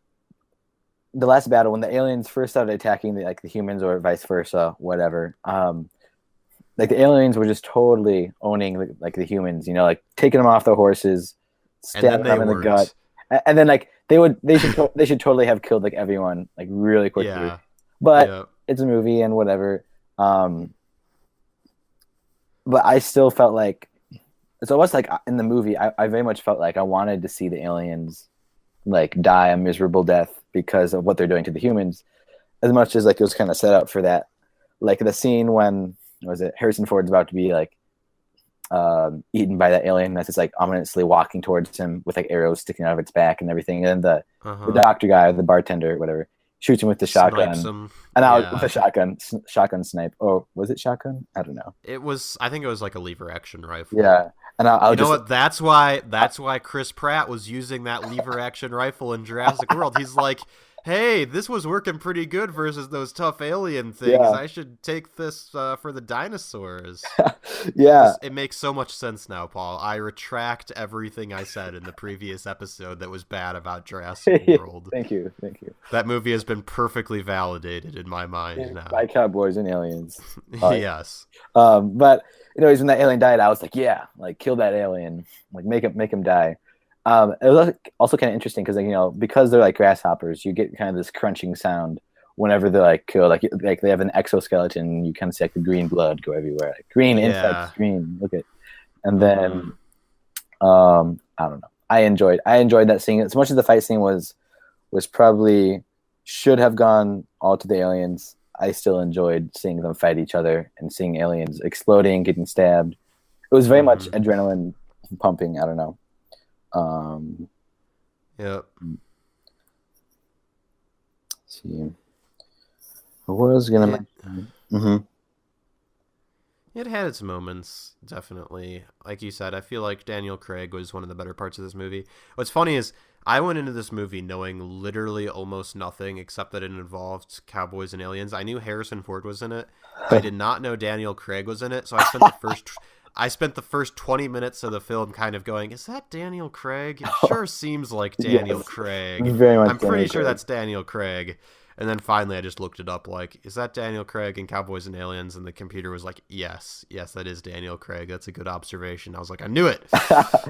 [SPEAKER 2] the last battle when the aliens first started attacking the humans or vice versa, whatever. Like the aliens were just totally owning the humans, like taking them off their horses,
[SPEAKER 1] And then
[SPEAKER 2] stabbing
[SPEAKER 1] they
[SPEAKER 2] them in the gut,
[SPEAKER 1] weren't.
[SPEAKER 2] and then they should totally have killed like everyone like really quickly,
[SPEAKER 1] Yeah.
[SPEAKER 2] but
[SPEAKER 1] Yeah.
[SPEAKER 2] it's a movie and whatever. But I still felt like it's almost like in the movie, I very much felt like I wanted to see the aliens like die a miserable death because of what they're doing to the humans, as much as like it was kind of set up for that. Like the scene when was it Harrison Ford's about to be like eaten by that alien that's just like ominously walking towards him with like arrows sticking out of its back and everything, and then the
[SPEAKER 1] Uh-huh.
[SPEAKER 2] doctor guy, the bartender, whatever, shoots him with the
[SPEAKER 1] Snipes
[SPEAKER 2] shotgun.
[SPEAKER 1] him.
[SPEAKER 2] And I was with
[SPEAKER 1] Yeah.
[SPEAKER 2] a shotgun snipe. Oh, was it shotgun? I don't know.
[SPEAKER 1] I think it was like a lever action rifle.
[SPEAKER 2] Yeah, and I
[SPEAKER 1] You
[SPEAKER 2] was
[SPEAKER 1] know
[SPEAKER 2] just
[SPEAKER 1] what? That's why Chris Pratt was using that lever action rifle in Jurassic World. He's like, "Hey, this was working pretty good versus those tough alien things.
[SPEAKER 2] yeah,
[SPEAKER 1] I should take this for the dinosaurs."
[SPEAKER 2] yeah.
[SPEAKER 1] It makes so much sense now, Paul. I retract everything I said in the previous episode that was bad about Jurassic World.
[SPEAKER 2] Thank you, thank you.
[SPEAKER 1] That movie has been perfectly validated in my mind
[SPEAKER 2] Yeah,
[SPEAKER 1] now.
[SPEAKER 2] by Cowboys and Aliens. Oh, yeah.
[SPEAKER 1] Yes.
[SPEAKER 2] But anyways, when that alien died, I was like, yeah, like kill that alien, like make him die. It was also kind of interesting because because they're like grasshoppers, you get kind of this crunching sound whenever they're like killed. Like they have an exoskeleton, you kind of see like the green blood go everywhere, like green
[SPEAKER 1] Yeah.
[SPEAKER 2] insects, green. Look at, and
[SPEAKER 1] Mhm.
[SPEAKER 2] then I don't know. I enjoyed that scene as much as the fight scene was probably should have gone all to the aliens. I still enjoyed seeing them fight each other and seeing aliens exploding, getting stabbed. It was very much
[SPEAKER 1] Mhm.
[SPEAKER 2] adrenaline pumping. I don't know. Um,
[SPEAKER 1] Yep.
[SPEAKER 2] let's see, I was gonna
[SPEAKER 1] It
[SPEAKER 2] mention. Mm-hmm.
[SPEAKER 1] it had its moments, definitely. Like you said, I feel like Daniel Craig was one of the better parts of this movie. What's funny is I went into this movie knowing literally almost nothing except that it involved cowboys and aliens. I knew Harrison Ford was in it. I did not know Daniel Craig was in it, so I spent the first 20 minutes of the film kind of going, is that Daniel Craig? It sure seems like Daniel
[SPEAKER 2] Yes,
[SPEAKER 1] Craig.
[SPEAKER 2] very much
[SPEAKER 1] I'm pretty
[SPEAKER 2] Daniel
[SPEAKER 1] sure
[SPEAKER 2] Craig.
[SPEAKER 1] that's Daniel Craig. And then finally I just looked it up like, is that Daniel Craig in Cowboys and Aliens? And the computer was like, yes, that is Daniel Craig. That's a good observation. I was like, I knew it.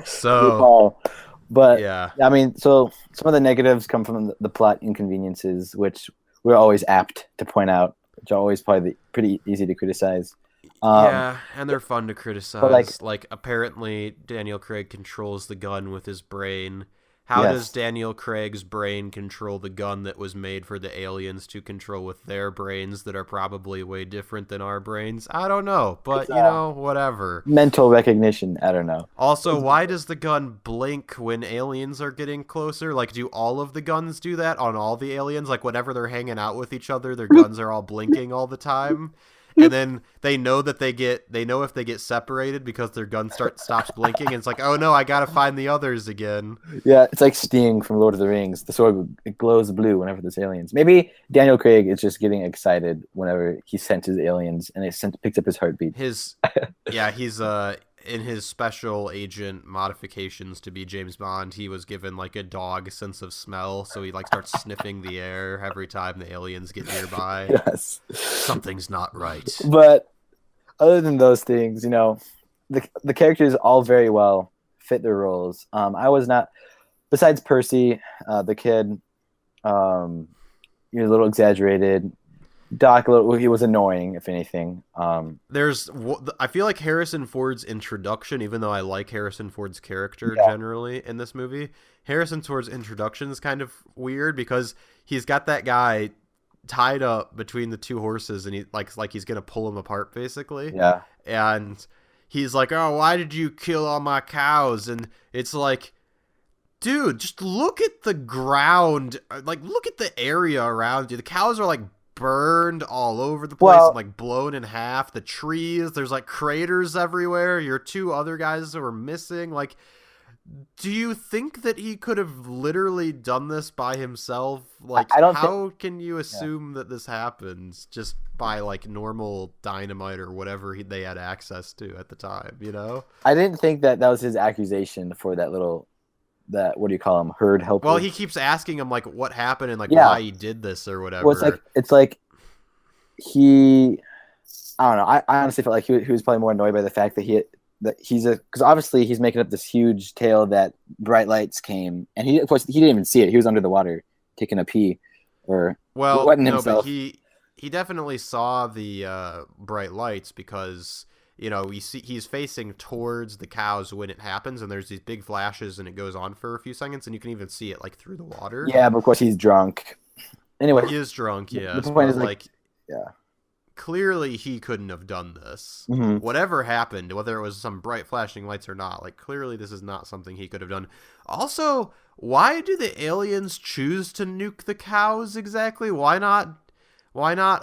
[SPEAKER 1] So,
[SPEAKER 2] Recall. But
[SPEAKER 1] yeah.
[SPEAKER 2] I mean, so some of the negatives come from the plot inconveniences, which we're always apt to point out, which are always probably pretty easy to criticize.
[SPEAKER 1] Yeah, and they're fun to
[SPEAKER 2] But like,
[SPEAKER 1] criticize. Like, apparently Daniel Craig controls the gun with his brain. How does
[SPEAKER 2] yes,
[SPEAKER 1] Daniel Craig's brain control the gun that was made for the aliens to control with their brains that are probably way different than our brains? I don't know, but
[SPEAKER 2] it's
[SPEAKER 1] whatever.
[SPEAKER 2] mental recognition. I don't know.
[SPEAKER 1] Also, why does the gun blink when aliens are getting closer? Like, do all of the guns do that on all the aliens? Like, whenever they're hanging out with each other, their guns are all blinking all the time? And then they know if they get separated because their gun stops blinking, and it's like, oh no, I gotta find the others again.
[SPEAKER 2] Yeah, it's like Sting from Lord of the Rings. The sword it glows blue whenever there's aliens. Maybe Daniel Craig is just getting excited whenever he senses aliens, and picks up his heartbeat.
[SPEAKER 1] He's in his special agent modifications to be James Bond, he was given like a dog sense of smell, so he like starts sniffing the air every time the aliens get nearby.
[SPEAKER 2] Yes,
[SPEAKER 1] Something's not right.
[SPEAKER 2] but other than those things, the characters all very well fit their roles. I was not, besides Percy, the kid. He was a little exaggerated. Doc, he was annoying, if anything.
[SPEAKER 1] I feel like Harrison Ford's introduction, even though I like Harrison Ford's character
[SPEAKER 2] Yeah,
[SPEAKER 1] generally in this movie, Harrison Ford's introduction is kind of weird because he's got that guy tied up between the two horses and he like he's gonna pull him apart basically,
[SPEAKER 2] yeah.
[SPEAKER 1] and he's like, "Oh, why did you kill all my cows?" And it's like, dude, just look at the ground, like look at the area around you. The cows are like burned all over the place
[SPEAKER 2] Well,
[SPEAKER 1] and like blown in half. The trees, there's like craters everywhere. Your two other guys were missing. Like, do you think that he could have literally done this by himself? Like,
[SPEAKER 2] I don't think.
[SPEAKER 1] how can you
[SPEAKER 2] Yeah.
[SPEAKER 1] assume that this happens just by like normal dynamite or whatever they had access to at the time, you know?
[SPEAKER 2] I didn't think that was his accusation for that little, that, what do you call him, herd helper.
[SPEAKER 1] Well, he keeps asking him like what happened and like
[SPEAKER 2] Yeah.
[SPEAKER 1] why he did this or whatever.
[SPEAKER 2] Well, it's like he. I don't know. I honestly felt like he was probably more annoyed by the fact that because obviously he's making up this huge tale that bright lights came, and of course he didn't even see it. He was under the water taking a pee or
[SPEAKER 1] Well,
[SPEAKER 2] wetting
[SPEAKER 1] no,
[SPEAKER 2] himself.
[SPEAKER 1] but he definitely saw the bright lights because he's facing towards the cows when it happens, and there's these big flashes, and it goes on for a few seconds, and you can even see it like through the water.
[SPEAKER 2] Yeah, but of course he's drunk. Anyway,
[SPEAKER 1] He is drunk, yes,
[SPEAKER 2] the point
[SPEAKER 1] but
[SPEAKER 2] is like, yeah.
[SPEAKER 1] clearly he couldn't have done this.
[SPEAKER 2] Mm-hmm.
[SPEAKER 1] Whatever happened, whether it was some bright flashing lights or not, like clearly this is not something he could have done. Also, why do the aliens choose to nuke the cows exactly? Why not? Why not?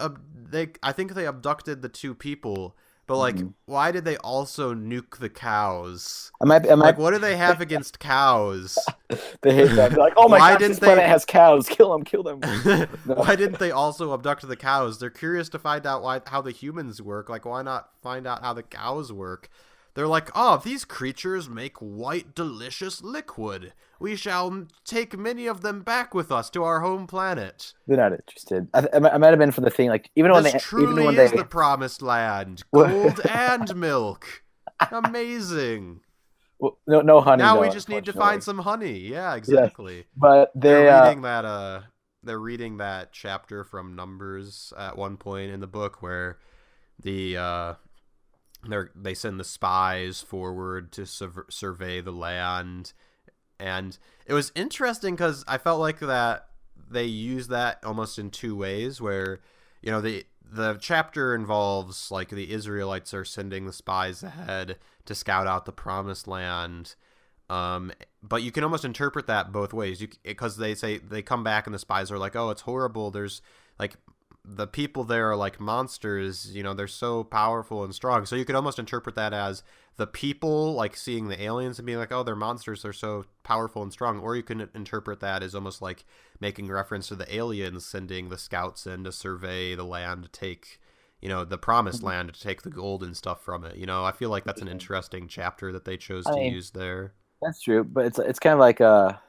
[SPEAKER 1] I think they abducted the two people, but like,
[SPEAKER 2] Mm-hmm.
[SPEAKER 1] why did they also nuke the cows?
[SPEAKER 2] I might,
[SPEAKER 1] Like, what do they have against cows?
[SPEAKER 2] they hate that. They're like, oh my
[SPEAKER 1] Why
[SPEAKER 2] gosh,
[SPEAKER 1] didn't
[SPEAKER 2] this planet
[SPEAKER 1] they-
[SPEAKER 2] has cows. Kill them. No.
[SPEAKER 1] Why didn't they also abduct the cows? They're curious to find out how the humans work. Like, why not find out how the cows work? They're like, oh, these creatures make white, delicious liquid. We shall take many of them back with us to our home planet.
[SPEAKER 2] They're not interested. I might have been for the thing, like even when
[SPEAKER 1] This
[SPEAKER 2] they,
[SPEAKER 1] truly
[SPEAKER 2] even when
[SPEAKER 1] is
[SPEAKER 2] they,
[SPEAKER 1] the promised land. Gold and milk. Amazing.
[SPEAKER 2] well, no honey.
[SPEAKER 1] Now
[SPEAKER 2] though,
[SPEAKER 1] we just need to
[SPEAKER 2] unfortunately.
[SPEAKER 1] find some honey. Yeah, exactly.
[SPEAKER 2] But
[SPEAKER 1] They're reading that chapter from Numbers at one point in the book where they send the spies forward to survey the land, and it was interesting because I felt like that they use that almost in two ways where the chapter involves like the Israelites are sending the spies ahead to scout out the promised land. But you can almost interpret that both ways. Because they come back and the spies are like, "Oh, it's horrible. There's like the people there are like monsters. They're so powerful and strong." So you could almost interpret that as the people like seeing the aliens and being like, "Oh, they're monsters. They're so powerful and strong." Or you can interpret that as almost like making reference to the aliens sending the scouts in to survey the land to take, the promised land to take the gold and stuff from it. I feel like that's an interesting chapter that they chose to use there.
[SPEAKER 2] that's true. But it's kind of like yeah,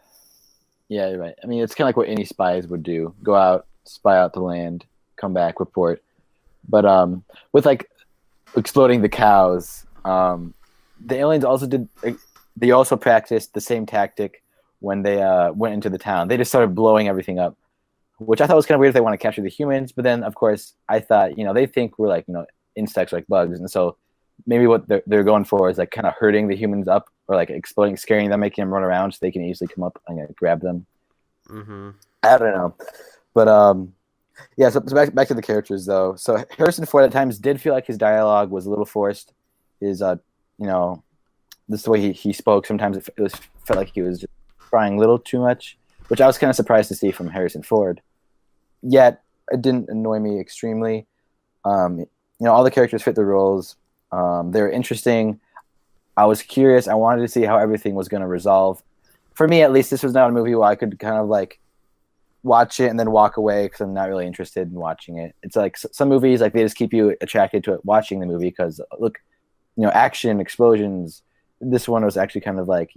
[SPEAKER 2] you're right. I mean, it's kind of like what any spies would do: go out, spy out the land, come back, report. But with like exploding the cows, the aliens also did. They also practiced the same tactic when they went into the town. They just started blowing everything up, which I thought was kind of weird if they want to capture the humans. But then, of course, I thought they think we're like insects, like bugs, and so maybe what they're going for is like kind of hurting the humans up or like exploding, scaring them, making them run around so they can easily come up and grab them.
[SPEAKER 1] Mm-hmm.
[SPEAKER 2] I don't know, but yeah. So back to the characters though. So Harrison Ford at times did feel like his dialogue was a little forced. His this is the way he spoke. Sometimes felt like he was just trying a little too much, which I was kind of surprised to see from Harrison Ford. Yet it didn't annoy me extremely. All the characters fit the roles. They're interesting. I was curious. I wanted to see how everything was going to resolve. For me, at least, this was not a movie where I could kind of like watch it and then walk away because I'm not really interested in watching it. It's like some movies, like they just keep you attracted to it, watching the movie because look, action, explosions. This one was actually kind of like,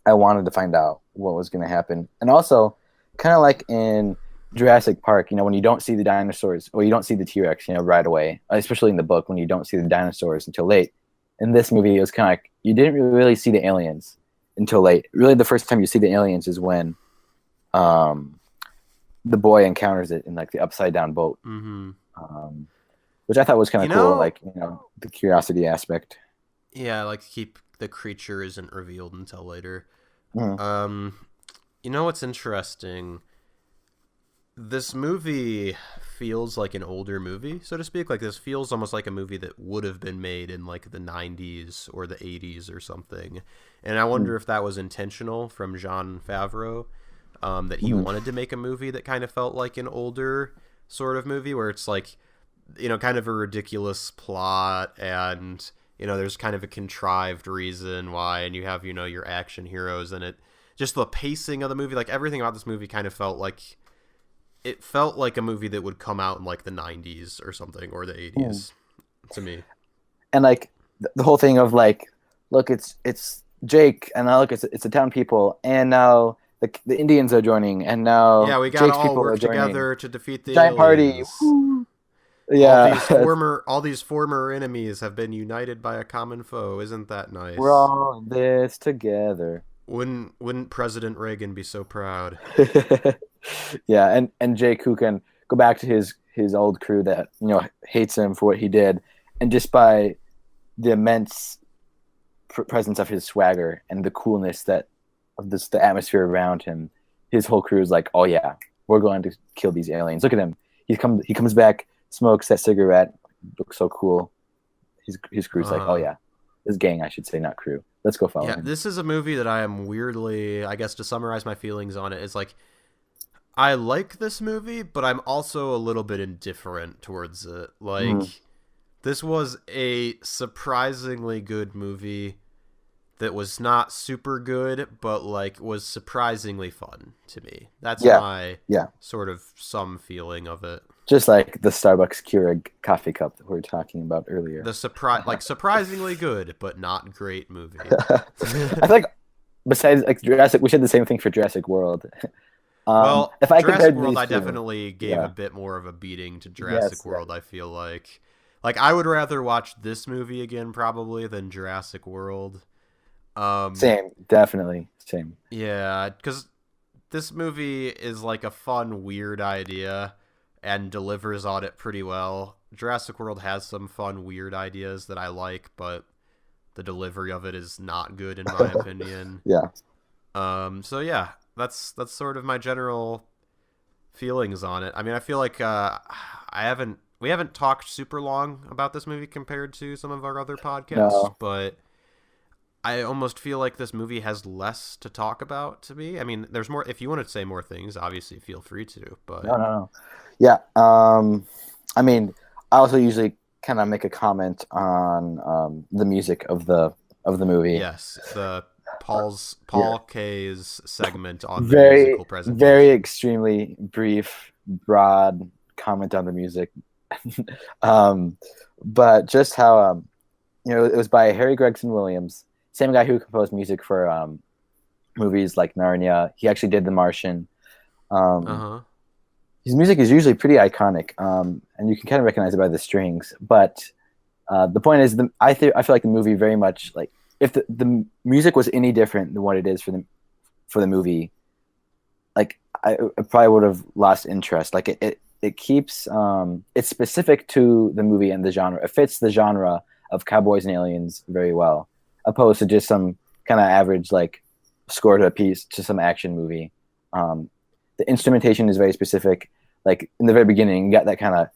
[SPEAKER 2] I wanted to find out what was going to happen. And also, kind of like in Jurassic Park, when you don't see the dinosaurs or you don't see the T-Rex, right away, especially in the book when you don't see the dinosaurs until late. In this movie, it was kind of like you didn't really see the aliens until late. Really, the first time you see the aliens is when the boy encounters it in like the upside down boat,
[SPEAKER 1] Mm-hmm.
[SPEAKER 2] um, which I thought was kind
[SPEAKER 1] You
[SPEAKER 2] of cool.
[SPEAKER 1] know,
[SPEAKER 2] Like the curiosity aspect.
[SPEAKER 1] yeah, like keep the creature isn't revealed until later.
[SPEAKER 2] Mm.
[SPEAKER 1] Um, you know what's interesting? This movie feels like an older movie, so to speak. Like this feels almost like a movie that would have been made in like the 90s or the 80s or something. And I
[SPEAKER 2] Mm.
[SPEAKER 1] wonder if that was intentional from Jon Favreau, that he
[SPEAKER 2] Mm.
[SPEAKER 1] wanted to make a movie that kind of felt like an older sort of movie where it's like, kind of a ridiculous plot and, there's kind of a contrived reason why, and you have, your action heroes and it just the pacing of the movie, like everything about this movie kind of felt like a movie that would come out in like the 90s or something or the
[SPEAKER 2] Mm.
[SPEAKER 1] 80s to me.
[SPEAKER 2] And like the whole thing of like, look, it's Jake, and now look, it's the town people, and now the Indians are joining, and now
[SPEAKER 1] Yeah, we got to
[SPEAKER 2] Jake's
[SPEAKER 1] all
[SPEAKER 2] people are
[SPEAKER 1] work
[SPEAKER 2] joining.
[SPEAKER 1] together to defeat the
[SPEAKER 2] Giant party.
[SPEAKER 1] aliens.
[SPEAKER 2] Woo. Yeah,
[SPEAKER 1] All these former enemies have been united by a common foe. Isn't that
[SPEAKER 2] we're
[SPEAKER 1] nice?
[SPEAKER 2] all in this together.
[SPEAKER 1] Wouldn't President Reagan be so proud?
[SPEAKER 2] Yeah, and Jake, who can go back to his old crew that hates him for what he did, and just by the immense presence of his swagger and the coolness that of the atmosphere around him, his whole crew is like, oh yeah, we're going to kill these aliens. Look at him. He comes back, smokes that cigarette, looks so cool. His crew's like, oh
[SPEAKER 1] Uh,
[SPEAKER 2] yeah, his gang, I should say, not crew. Let's go follow
[SPEAKER 1] yeah,
[SPEAKER 2] him.
[SPEAKER 1] this is a movie that I am weirdly, I guess to summarize my feelings on it, is like I like this movie, but I'm also a little bit indifferent towards it.
[SPEAKER 2] Mm,
[SPEAKER 1] Like, this was a surprisingly good movie that was not super good, but like was surprisingly fun to me. That's
[SPEAKER 2] yeah,
[SPEAKER 1] my
[SPEAKER 2] yeah.
[SPEAKER 1] sort of some feeling of it.
[SPEAKER 2] Just like the Starbucks Keurig coffee cup that we were talking about earlier.
[SPEAKER 1] Surprisingly good, but not great movie.
[SPEAKER 2] I feel like besides like Jurassic, we said the same thing for Jurassic World.
[SPEAKER 1] Well,
[SPEAKER 2] If I
[SPEAKER 1] Jurassic
[SPEAKER 2] compared
[SPEAKER 1] World,
[SPEAKER 2] these
[SPEAKER 1] I
[SPEAKER 2] two,
[SPEAKER 1] definitely gave a
[SPEAKER 2] yeah,
[SPEAKER 1] bit more of a beating to Jurassic
[SPEAKER 2] yes,
[SPEAKER 1] World. I feel like I would rather watch this movie again probably than Jurassic World. Um,
[SPEAKER 2] same, definitely same.
[SPEAKER 1] yeah, because this movie is like a fun, weird idea and delivers on it pretty well. Jurassic World has some fun, weird ideas that I like, but the delivery of it is not good in my opinion.
[SPEAKER 2] Yeah,
[SPEAKER 1] So yeah, that's sort of my general feelings on it. I mean, I feel like we haven't talked super long about this movie compared to some of our other podcasts,
[SPEAKER 2] no,
[SPEAKER 1] but I almost feel like this movie has less to talk about to me. I mean, there's more. If you want to say more things, obviously feel free to.
[SPEAKER 2] no,
[SPEAKER 1] But
[SPEAKER 2] no, no. Yeah, I mean, I also usually kind of make a comment on the music of the movie.
[SPEAKER 1] yes, the
[SPEAKER 2] Yeah,
[SPEAKER 1] Paul K's segment on the
[SPEAKER 2] very,
[SPEAKER 1] musical
[SPEAKER 2] very
[SPEAKER 1] presentation.
[SPEAKER 2] extremely brief, broad comment on the music. um, but just how it was by Harry Gregson Williams, same guy who composed music for movies like Narnia. He actually did The Martian.
[SPEAKER 1] Uh
[SPEAKER 2] Um,
[SPEAKER 1] huh.
[SPEAKER 2] his music is usually pretty iconic, and you can kind of recognize it by the strings. But the point is, I feel like the movie very much like if the music was any different than what it is for the movie, like I probably would have lost interest. Like it keeps it's specific to the movie and the genre. It fits the genre of Cowboys and Aliens very well, opposed to just some kind of average like score to a piece to some action movie. Um, the instrumentation is very specific. Like in the very beginning, you got that kind of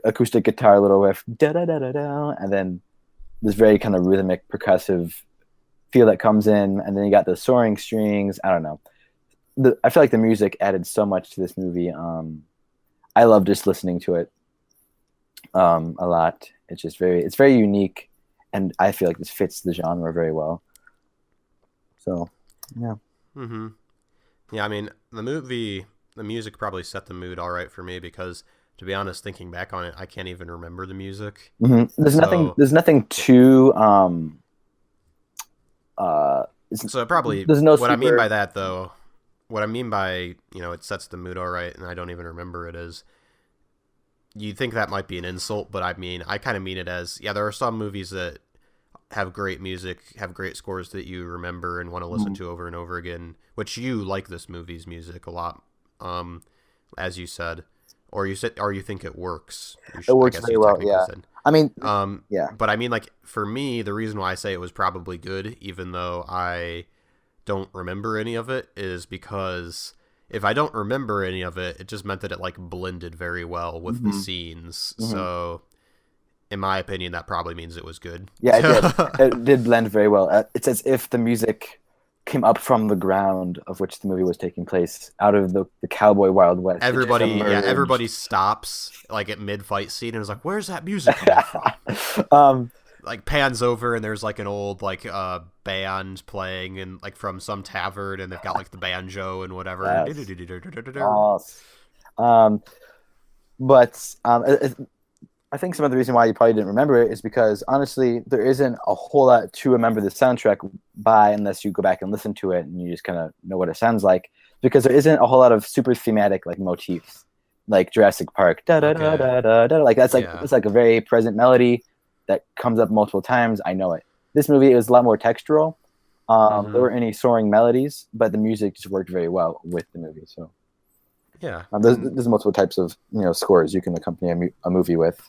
[SPEAKER 2] acoustic guitar little riff, da da da da da, and then this very kind of rhythmic percussive feel that comes in, and then you got the soaring strings. I don't know. I feel like the music added so much to this movie. I love just listening to it a lot. It's very unique, and I feel like this fits the genre very well. So, yeah.
[SPEAKER 1] Mm-hmm. Yeah, I mean, the music probably set the mood all right for me because, to be honest, thinking back on it, I can't even remember the music.
[SPEAKER 2] There's nothing.
[SPEAKER 1] So,
[SPEAKER 2] There's nothing too. Uh,
[SPEAKER 1] so it probably
[SPEAKER 2] there's no
[SPEAKER 1] what I mean by
[SPEAKER 2] super.
[SPEAKER 1] that though, what I mean by it sets the mood all right, and I don't even remember it is. You think that might be an insult, but I mean, I kind of mean it as yeah. There are some movies that have great music, have great scores that you remember and want to listen to over and over again. Which you like this movie's music a lot. Um, as you said, or you think it works.
[SPEAKER 2] It
[SPEAKER 1] I
[SPEAKER 2] works
[SPEAKER 1] guess
[SPEAKER 2] very
[SPEAKER 1] you
[SPEAKER 2] well.
[SPEAKER 1] technically
[SPEAKER 2] Yeah.
[SPEAKER 1] said.
[SPEAKER 2] I mean,
[SPEAKER 1] Um,
[SPEAKER 2] yeah.
[SPEAKER 1] but I mean, like for me, the reason why I say it was probably good, even though I don't remember any of it, is because if I don't remember any of it, it just meant that it like blended very well with the
[SPEAKER 2] Hmm.
[SPEAKER 1] scenes.
[SPEAKER 2] Hmm.
[SPEAKER 1] So, in my opinion, that probably means it was good.
[SPEAKER 2] Yeah, it did. It did blend very well. It's as if the music came up from the ground of which the movie was taking place, out of the cowboy Wild West. It just
[SPEAKER 1] Everybody
[SPEAKER 2] emerged.
[SPEAKER 1] stops like at mid fight scene and is like, "Where's that music coming from?"
[SPEAKER 2] um,
[SPEAKER 1] Like pans over and there's like an old like band playing and like from some tavern and they've got like the banjo and whatever.
[SPEAKER 2] yes. Oh. Um, but I think some of the reason why you probably didn't remember it is because honestly, there isn't a whole lot to remember the soundtrack by unless you go back and listen to it and you just kind of know what it sounds like. Because there isn't a whole lot of super thematic like motifs, like Jurassic Park, da da da
[SPEAKER 1] Okay.
[SPEAKER 2] da da da. Like that's like
[SPEAKER 1] Yeah.
[SPEAKER 2] it's like a very present melody that comes up multiple times. I know it. This movie it was a lot more textural. There
[SPEAKER 1] Mm-hmm.
[SPEAKER 2] weren't any soaring melodies, but the music just worked very well with the movie. So
[SPEAKER 1] Yeah. And
[SPEAKER 2] there's multiple types of scores you can accompany a movie with.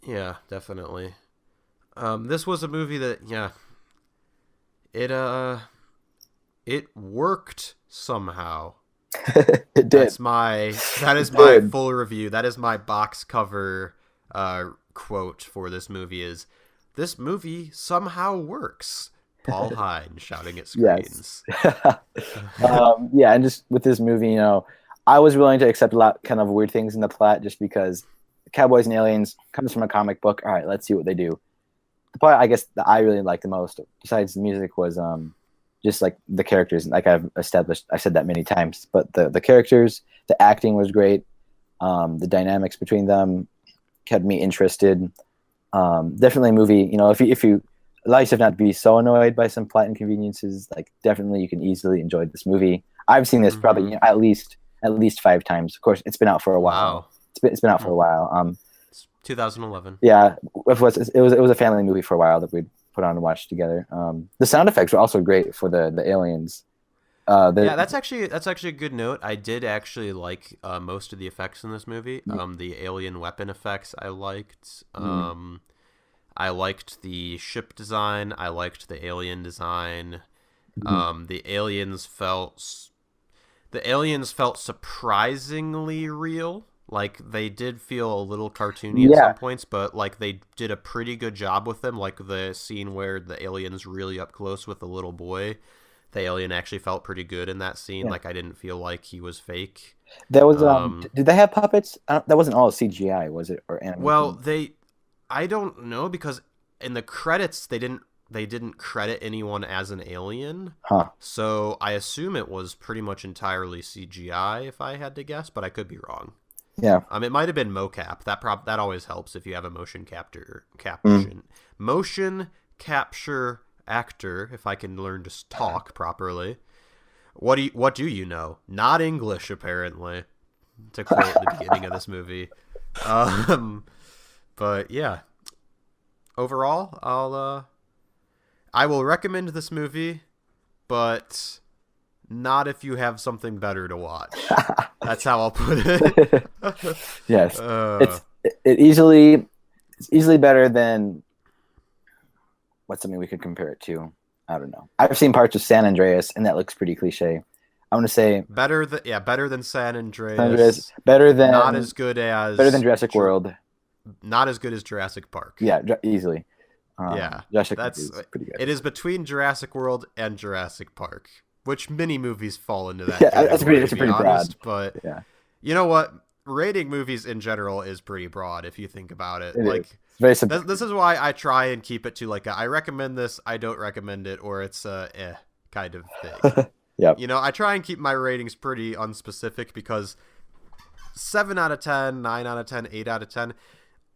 [SPEAKER 1] yeah, definitely. This was a movie that it it worked somehow.
[SPEAKER 2] It did.
[SPEAKER 1] That is
[SPEAKER 2] It
[SPEAKER 1] my
[SPEAKER 2] did.
[SPEAKER 1] full review. That is my box cover quote for this movie is this movie somehow works. Paul Hine shouting at
[SPEAKER 2] Yes.
[SPEAKER 1] screens.
[SPEAKER 2] Yeah, and just with this movie, I was willing to accept a lot kind of weird things in the plot just because Cowboys and Aliens comes from a comic book. All right, let's see what they do. The part I guess that I really liked the most, besides the music, was just like the characters. Like I've established, I said that many times, but the characters, the acting was great. The dynamics between them kept me interested. Definitely a movie. If you allow yourself not to be so annoyed by some plot inconveniences, like definitely you can easily enjoy this movie. I've seen this probably
[SPEAKER 1] Mm-hmm.
[SPEAKER 2] at least 5 times. Of course, it's been out for a while.
[SPEAKER 1] Wow.
[SPEAKER 2] It's been out for
[SPEAKER 1] Hmm.
[SPEAKER 2] a while.
[SPEAKER 1] It's 2011.
[SPEAKER 2] Yeah, it was a family movie for a while that we'd put on and watch together. The sound effects were also great for the aliens.
[SPEAKER 1] Yeah,
[SPEAKER 2] The
[SPEAKER 1] that's actually a good note. I did actually like most of the effects in this movie. The alien weapon effects I liked. I liked the ship design. I liked the alien design. The aliens felt surprisingly real. Like they did feel a little cartoony at
[SPEAKER 2] yeah,
[SPEAKER 1] some points, but like they did a pretty good job with them. Like the scene where the alien's really up close with the little boy. The alien actually felt pretty good in that scene.
[SPEAKER 2] yeah.
[SPEAKER 1] Like I didn't feel like he was fake.
[SPEAKER 2] There was
[SPEAKER 1] Um,
[SPEAKER 2] did they have puppets? That wasn't all CGI, was it, or
[SPEAKER 1] well,
[SPEAKER 2] animation?
[SPEAKER 1] I don't know because in the credits they didn't credit anyone as an alien.
[SPEAKER 2] Huh.
[SPEAKER 1] So I assume it was pretty much entirely CGI if I had to guess, but I could be wrong.
[SPEAKER 2] Yeah.
[SPEAKER 1] It might have been mocap. That always helps if you have a
[SPEAKER 2] Mm.
[SPEAKER 1] motion capture actor. If I can learn to talk properly, what do you know? Not English apparently, to quote the beginning of this movie. Um, but yeah, overall, I will recommend this movie, but not if you have something better to watch. That's how I'll put it.
[SPEAKER 2] Yes.
[SPEAKER 1] uh,
[SPEAKER 2] It's easily better than what's something we could compare it to. I don't know. I've seen parts of San Andreas, and that looks pretty cliche. I want to say
[SPEAKER 1] better than San
[SPEAKER 2] San Andreas
[SPEAKER 1] Andreas.
[SPEAKER 2] better
[SPEAKER 1] Not
[SPEAKER 2] than
[SPEAKER 1] as good
[SPEAKER 2] better than
[SPEAKER 1] as
[SPEAKER 2] Jurassic World.
[SPEAKER 1] not as good as Jurassic Park.
[SPEAKER 2] Yeah, easily.
[SPEAKER 1] Yeah,
[SPEAKER 2] Jurassic Park
[SPEAKER 1] that's
[SPEAKER 2] is pretty good.
[SPEAKER 1] it is between Jurassic World and Jurassic Park, which many movies fall into that
[SPEAKER 2] Yeah,
[SPEAKER 1] category.
[SPEAKER 2] that's
[SPEAKER 1] To
[SPEAKER 2] a
[SPEAKER 1] be
[SPEAKER 2] pretty
[SPEAKER 1] honest,
[SPEAKER 2] broad.
[SPEAKER 1] but
[SPEAKER 2] Yeah,
[SPEAKER 1] you know what? Rating movies in general is pretty broad if you think about it.
[SPEAKER 2] it is.
[SPEAKER 1] Like
[SPEAKER 2] It's very
[SPEAKER 1] this is why I try and keep it to like I recommend this, I don't recommend it, or it's kind of thing.
[SPEAKER 2] Yep.
[SPEAKER 1] I try and keep my ratings pretty unspecific because 7 out of 10, 9 out of 10, 8 out of 10,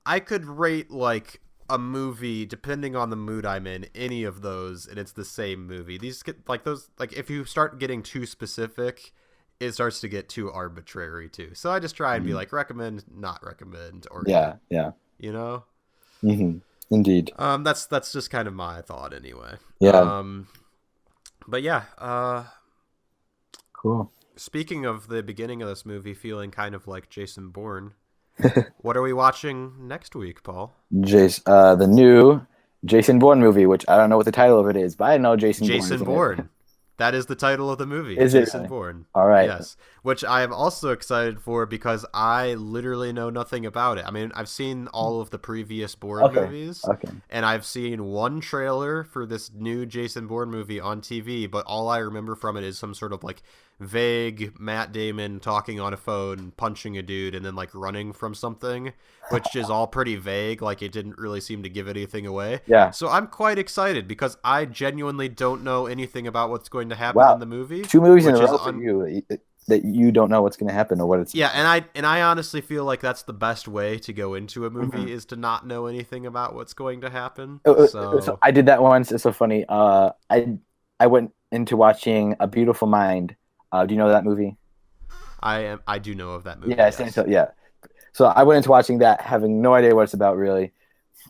[SPEAKER 1] I could rate like a movie depending on the mood I'm in, any of those, and it's the same movie. These get like those, like if you start getting too specific, it starts to get too arbitrary too. So I just try and be like recommend, not recommend, or
[SPEAKER 2] Yeah, yeah.
[SPEAKER 1] you know.
[SPEAKER 2] Indeed.
[SPEAKER 1] That's just kind of my thought anyway.
[SPEAKER 2] Yeah.
[SPEAKER 1] But yeah,
[SPEAKER 2] Cool.
[SPEAKER 1] speaking of the beginning of this movie feeling kind of like Jason Bourne, what are we watching next week, Paul?
[SPEAKER 2] The new Jason Bourne movie, which I don't know what the title of it is, but I know Jason Bourne is
[SPEAKER 1] Jason
[SPEAKER 2] in it.
[SPEAKER 1] Bourne. That is the title of the movie.
[SPEAKER 2] Is it
[SPEAKER 1] Jason
[SPEAKER 2] really?
[SPEAKER 1] Bourne.
[SPEAKER 2] All right.
[SPEAKER 1] Yes. Which I am also excited for because I literally know nothing about it. I mean, I've seen all of the previous Bourne movies.
[SPEAKER 2] Okay.
[SPEAKER 1] And I've seen one trailer for this new Jason Bourne movie on TV, but all I remember from it is some sort of like vague Matt Damon talking on a phone, punching a dude, and then like running from something, which is all pretty vague. Like it didn't really seem to give anything away.
[SPEAKER 2] Yeah.
[SPEAKER 1] So I'm quite excited because I genuinely don't know anything about what's going to happen
[SPEAKER 2] Wow.
[SPEAKER 1] in the movie.
[SPEAKER 2] 2 movies in a row for you that you don't know what's going to happen or what it's.
[SPEAKER 1] Yeah, and I honestly feel like that's the best way to go into a movie is to not know anything about what's going to happen.
[SPEAKER 2] So I did that once. It's so funny. I went into watching A Beautiful Mind. Do you know that movie?
[SPEAKER 1] I do know of that movie.
[SPEAKER 2] Yeah,
[SPEAKER 1] yes.
[SPEAKER 2] yeah. So I went into watching that, having no idea what it's about really.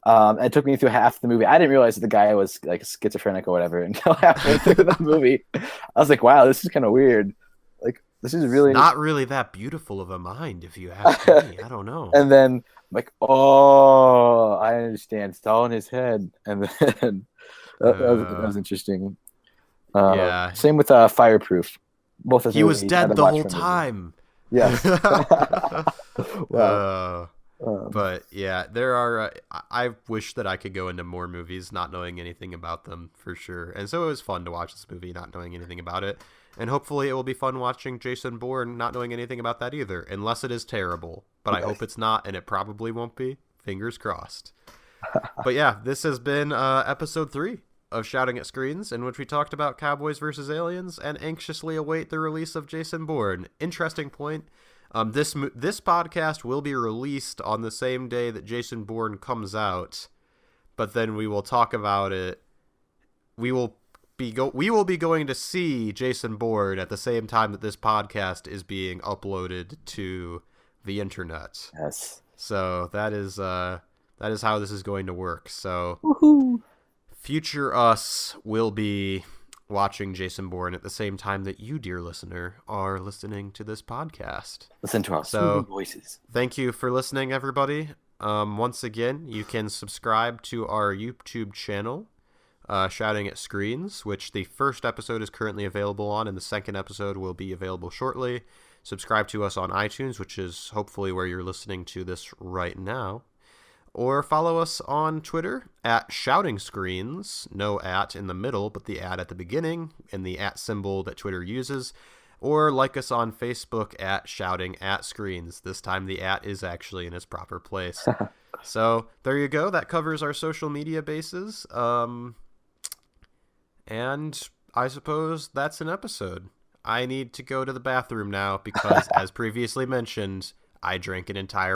[SPEAKER 2] It took me through half the movie. I didn't realize that the guy was like schizophrenic or whatever until halfway through the movie. I was like, wow, this is kind of weird. Like, this is really
[SPEAKER 1] not really that beautiful of a mind, if you ask me. I don't know.
[SPEAKER 2] And then I'm like, oh, I understand. It's all in his head. And then that was interesting.
[SPEAKER 1] Yeah.
[SPEAKER 2] Same with Fireproof. Both of
[SPEAKER 1] he was dead the whole time.
[SPEAKER 2] Yes.
[SPEAKER 1] Wow. But yeah, there are. I wish that I could go into more movies not knowing anything about them for sure. And so it was fun to watch this movie not knowing anything about it. And hopefully it will be fun watching Jason Bourne not knowing anything about that either, unless it is terrible. But I hope it's not, and it probably won't be. Fingers crossed. But yeah, this has been episode 3 of Shouting at Screens, in which we talked about Cowboys versus Aliens and anxiously await the release of Jason Bourne. Interesting point. This podcast will be released on the same day that Jason Bourne comes out, but then we will talk about it. We will be going to see Jason Bourne at the same time that this podcast is being uploaded to the internet.
[SPEAKER 2] Yes.
[SPEAKER 1] So that is how this is going to work. So
[SPEAKER 2] Woohoo.
[SPEAKER 1] Future us will be watching Jason Bourne at the same time that you, dear listener, are listening to this podcast.
[SPEAKER 2] Listen to our soothing voices.
[SPEAKER 1] Thank you for listening, everybody. Once again, you can subscribe to our YouTube channel, Shouting at Screens, which the first episode is currently available on, and the second episode will be available shortly. Subscribe to us on iTunes, which is hopefully where you're listening to this right now. Or follow us on Twitter at Shouting Screens, no at in the middle, but the at the beginning, and the at symbol that Twitter uses. Or like us on Facebook at Shouting at Screens. This time the at is actually in its proper place. So there you go. That covers our social media bases. And I suppose that's an episode. I need to go to the bathroom now because, as previously mentioned, I drank an entire